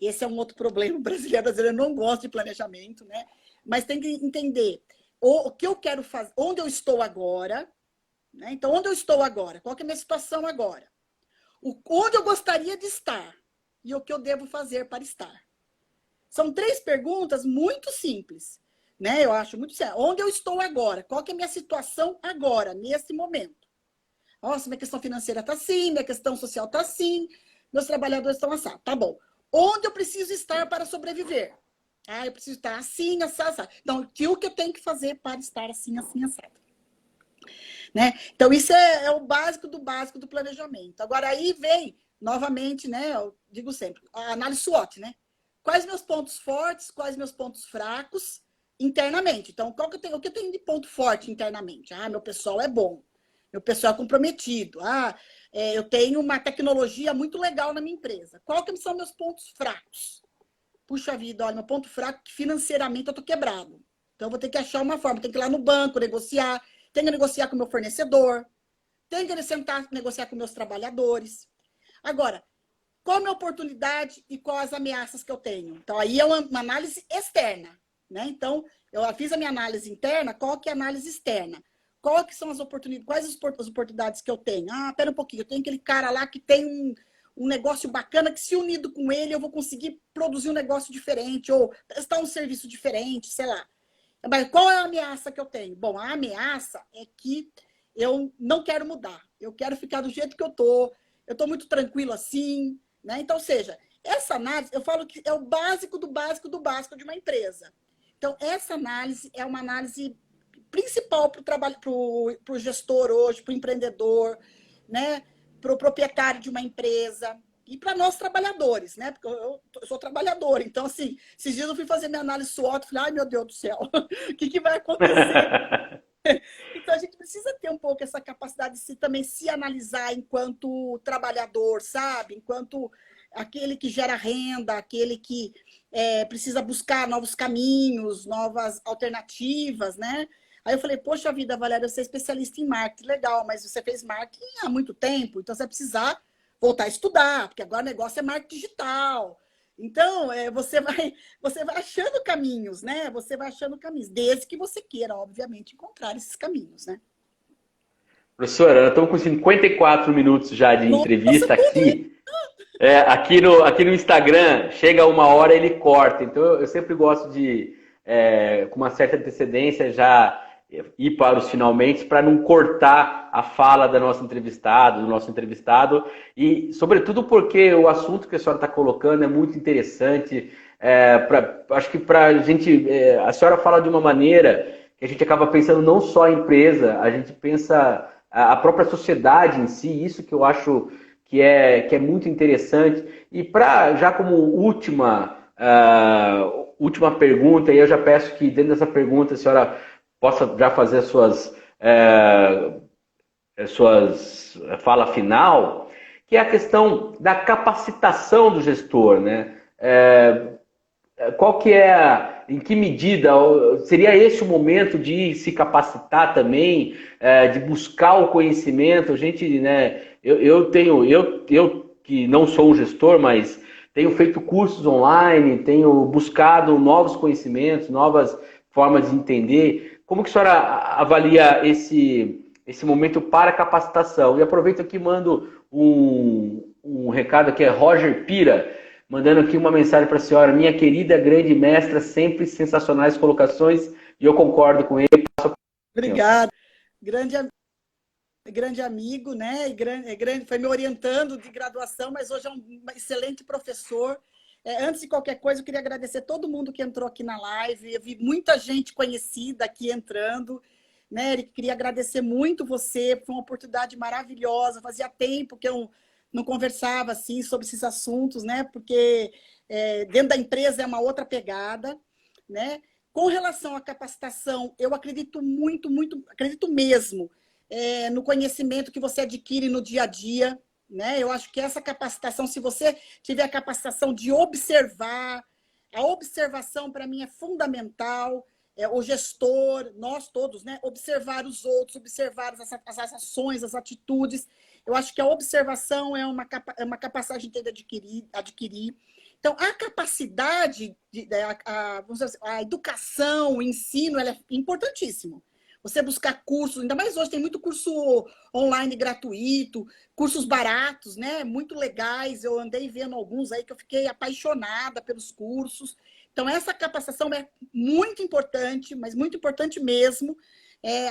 Esse é um outro problema. O brasileiro não gosta de planejamento, né? Mas tem que entender o que eu quero fazer, onde eu estou agora, né? Então, onde eu estou agora? Qual que é a minha situação agora? Onde eu gostaria de estar e o que eu devo fazer para estar? São 3 perguntas muito simples, né? Eu acho muito sério. Onde eu estou agora? Qual que é a minha situação agora, nesse momento? Nossa, minha questão financeira está assim, minha questão social está assim, meus trabalhadores estão assim. Tá bom. Onde eu preciso estar para sobreviver? Ah, eu preciso estar assim, assado. Então, o que eu tenho que fazer para estar assim, assado? Né? Então, isso é o básico do planejamento. Agora, aí vem, novamente, né? Eu digo sempre, a análise SWOT, né? Quais meus pontos fortes, quais meus pontos fracos internamente? Então, o que eu tenho de ponto forte internamente? Ah, meu pessoal é bom. Meu pessoal é comprometido. Eu tenho uma tecnologia muito legal na minha empresa. Qual que são meus pontos fracos? Puxa vida, olha, meu ponto fraco é que financeiramente eu estou quebrado. Então, eu vou ter que achar uma forma. Tenho que ir lá no banco, negociar. Tenho que negociar com o meu fornecedor. Tenho que sentar, negociar com meus trabalhadores. Agora, qual a minha oportunidade e quais as ameaças que eu tenho? Então, aí é uma análise externa, né? Então, eu fiz a minha análise interna, qual que é a análise externa? Qual que são as oportunidades, quais as oportunidades que eu tenho? Ah, pera um pouquinho, eu tenho aquele cara lá que tem um negócio bacana que, se unido com ele, eu vou conseguir produzir um negócio diferente ou prestar um serviço diferente, sei lá. Mas qual é a ameaça que eu tenho? Bom, a ameaça é que eu não quero mudar. Eu quero ficar do jeito que eu tô. Eu estou muito tranquilo assim, né? Então, ou seja, essa análise, eu falo que é o básico do básico do básico de uma empresa. Então, essa análise é uma análise principal para o trabalho, para o gestor hoje, para o empreendedor, né? Para o proprietário de uma empresa e para nós trabalhadores, né? Porque eu sou trabalhador, então, assim, esses dias eu fui fazer minha análise SWOT, falei, ai, meu Deus do céu, o que vai acontecer? Então, a gente precisa ter um pouco essa capacidade de também se analisar enquanto trabalhador, sabe? Enquanto aquele que gera renda, aquele que precisa buscar novos caminhos, novas alternativas, né? Aí eu falei, poxa vida, Valéria, você é especialista em marketing, legal, mas você fez marketing há muito tempo, então você vai precisar voltar a estudar, porque agora o negócio é marketing digital. Então, você vai achando caminhos, né? Você vai achando caminhos, desde que você queira, obviamente, encontrar esses caminhos, né? Professora, nós estamos com 54 minutos já de entrevista aqui. Aqui no Instagram, chega 1 hora ele corta. Então, eu sempre gosto de, com uma certa antecedência, já ir para os finalmente, para não cortar a fala da nossa entrevistada, do nosso entrevistado. E, sobretudo, porque o assunto que a senhora está colocando é muito interessante. Acho que para a gente... a senhora fala de uma maneira que a gente acaba pensando não só a empresa, a gente pensa a própria sociedade em si, isso que eu acho que é muito interessante. E já como última última pergunta, e eu já peço que dentro dessa pergunta a senhora possa já fazer as suas fala final, que é a questão da capacitação do gestor, né? Qual que é, em que medida seria esse o momento de se capacitar também, de buscar o conhecimento? A gente, né? Eu que não sou um gestor, mas tenho feito cursos online, tenho buscado novos conhecimentos, novas formas de entender. Como que a senhora avalia esse momento para capacitação? E aproveito aqui e mando um recado que é Roger Pira, mandando aqui uma mensagem para a senhora. Minha querida grande mestra, sempre sensacionais colocações, e eu concordo com ele. Obrigada. Grande amigo, né? Foi me orientando de graduação, mas hoje é um excelente professor. Antes de qualquer coisa, eu queria agradecer todo mundo que entrou aqui na live. Eu vi muita gente conhecida aqui entrando. Né, Eric, queria agradecer muito você, foi uma oportunidade maravilhosa. Fazia tempo que eu não conversava assim sobre esses assuntos, né? Porque dentro da empresa é uma outra pegada, né? Com relação à capacitação, eu acredito muito, acredito mesmo no conhecimento que você adquire no dia a dia, né? Eu acho que essa capacitação, se você tiver a capacitação de observar, a observação para mim é fundamental. O gestor, nós todos, né? Observar os outros, observar as ações, as atitudes. Eu acho que a observação é uma capacidade de adquirir. Então, a capacidade, vamos dizer assim, a educação, o ensino, ela é importantíssimo. Você buscar cursos, ainda mais hoje tem muito curso online gratuito, cursos baratos, né? Muito legais. Eu andei vendo alguns aí que eu fiquei apaixonada pelos cursos. Então, essa capacitação é muito importante, mas muito importante mesmo.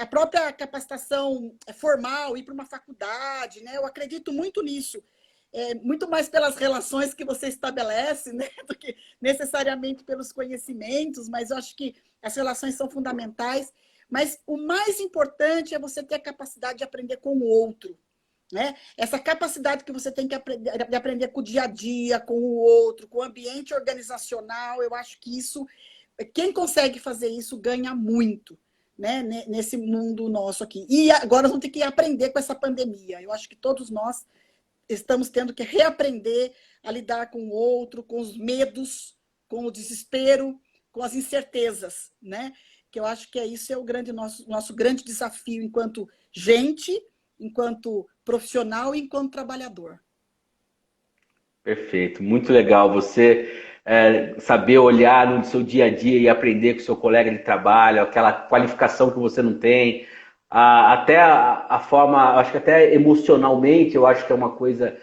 A própria capacitação formal, ir para uma faculdade, né? Eu acredito muito nisso. Muito mais pelas relações que você estabelece, né? Do que necessariamente pelos conhecimentos, mas eu acho que as relações são fundamentais. Mas o mais importante é você ter a capacidade de aprender com o outro. Né? Essa capacidade que você tem de aprender com o dia a dia, com o outro, com o ambiente organizacional, eu acho que isso, quem consegue fazer isso ganha muito, né? Nesse mundo nosso aqui. E agora nós vamos ter que aprender com essa pandemia. Eu acho que todos nós estamos tendo que reaprender a lidar com o outro, com os medos, com o desespero, com as incertezas, né? Que eu acho que isso é o nosso grande desafio enquanto gente, enquanto profissional e enquanto trabalhador. Perfeito, muito legal você saber olhar no seu dia a dia e aprender com o seu colega de trabalho, aquela qualificação que você não tem, até a forma, acho que até emocionalmente, eu acho que é uma coisa,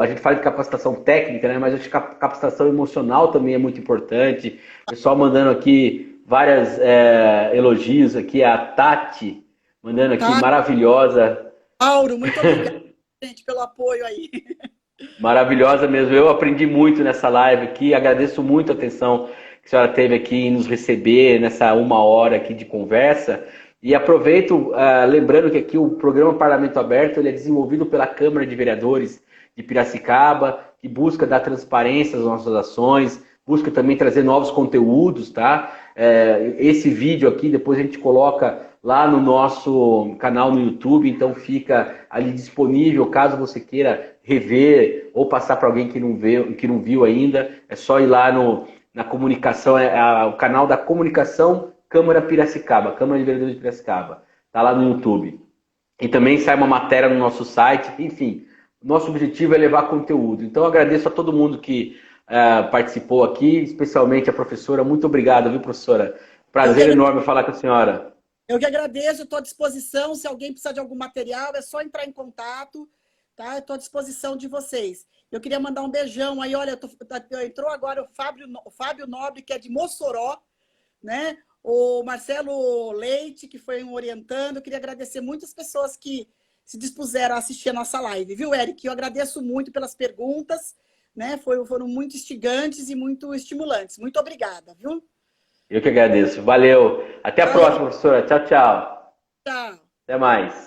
a gente fala de capacitação técnica, né? Mas acho que a capacitação emocional também é muito importante. O pessoal mandando aqui vários elogios aqui, a Tati mandando aqui, maravilhosa. Mauro, muito obrigada, gente, pelo apoio aí. Maravilhosa mesmo. Eu aprendi muito nessa live aqui. Agradeço muito a atenção que a senhora teve aqui em nos receber nessa 1 hora aqui de conversa. E aproveito, lembrando que aqui o programa Parlamento Aberto ele é desenvolvido pela Câmara de Vereadores de Piracicaba, que busca dar transparência às nossas ações, busca também trazer novos conteúdos, tá? Esse vídeo aqui depois a gente coloca lá no nosso canal no YouTube, então fica ali disponível caso você queira rever ou passar para alguém que não viu ainda. É só ir lá na comunicação, o canal da comunicação Câmara Piracicaba, Câmara de Vereadores de Piracicaba. Está lá no YouTube. E também sai uma matéria no nosso site. Enfim, nosso objetivo é levar conteúdo. Então eu agradeço a todo mundo que participou aqui, especialmente a professora. Muito obrigado, viu, professora? Prazer enorme falar com a senhora. Eu que agradeço, estou à disposição. Se alguém precisar de algum material, é só entrar em contato, tá? Eu estou à disposição de vocês. Eu queria mandar um beijão aí, olha, entrou agora o Fábio Nobre, que é de Mossoró, né? O Marcelo Leite, que foi um orientando. Eu queria agradecer muitas pessoas que se dispuseram a assistir a nossa live, viu, Eric? Eu agradeço muito pelas perguntas, né? Foram muito instigantes e muito estimulantes. Muito obrigada, viu? Eu que agradeço. Valeu. Até a próxima, professora. Tchau, tchau. Tchau. Até mais.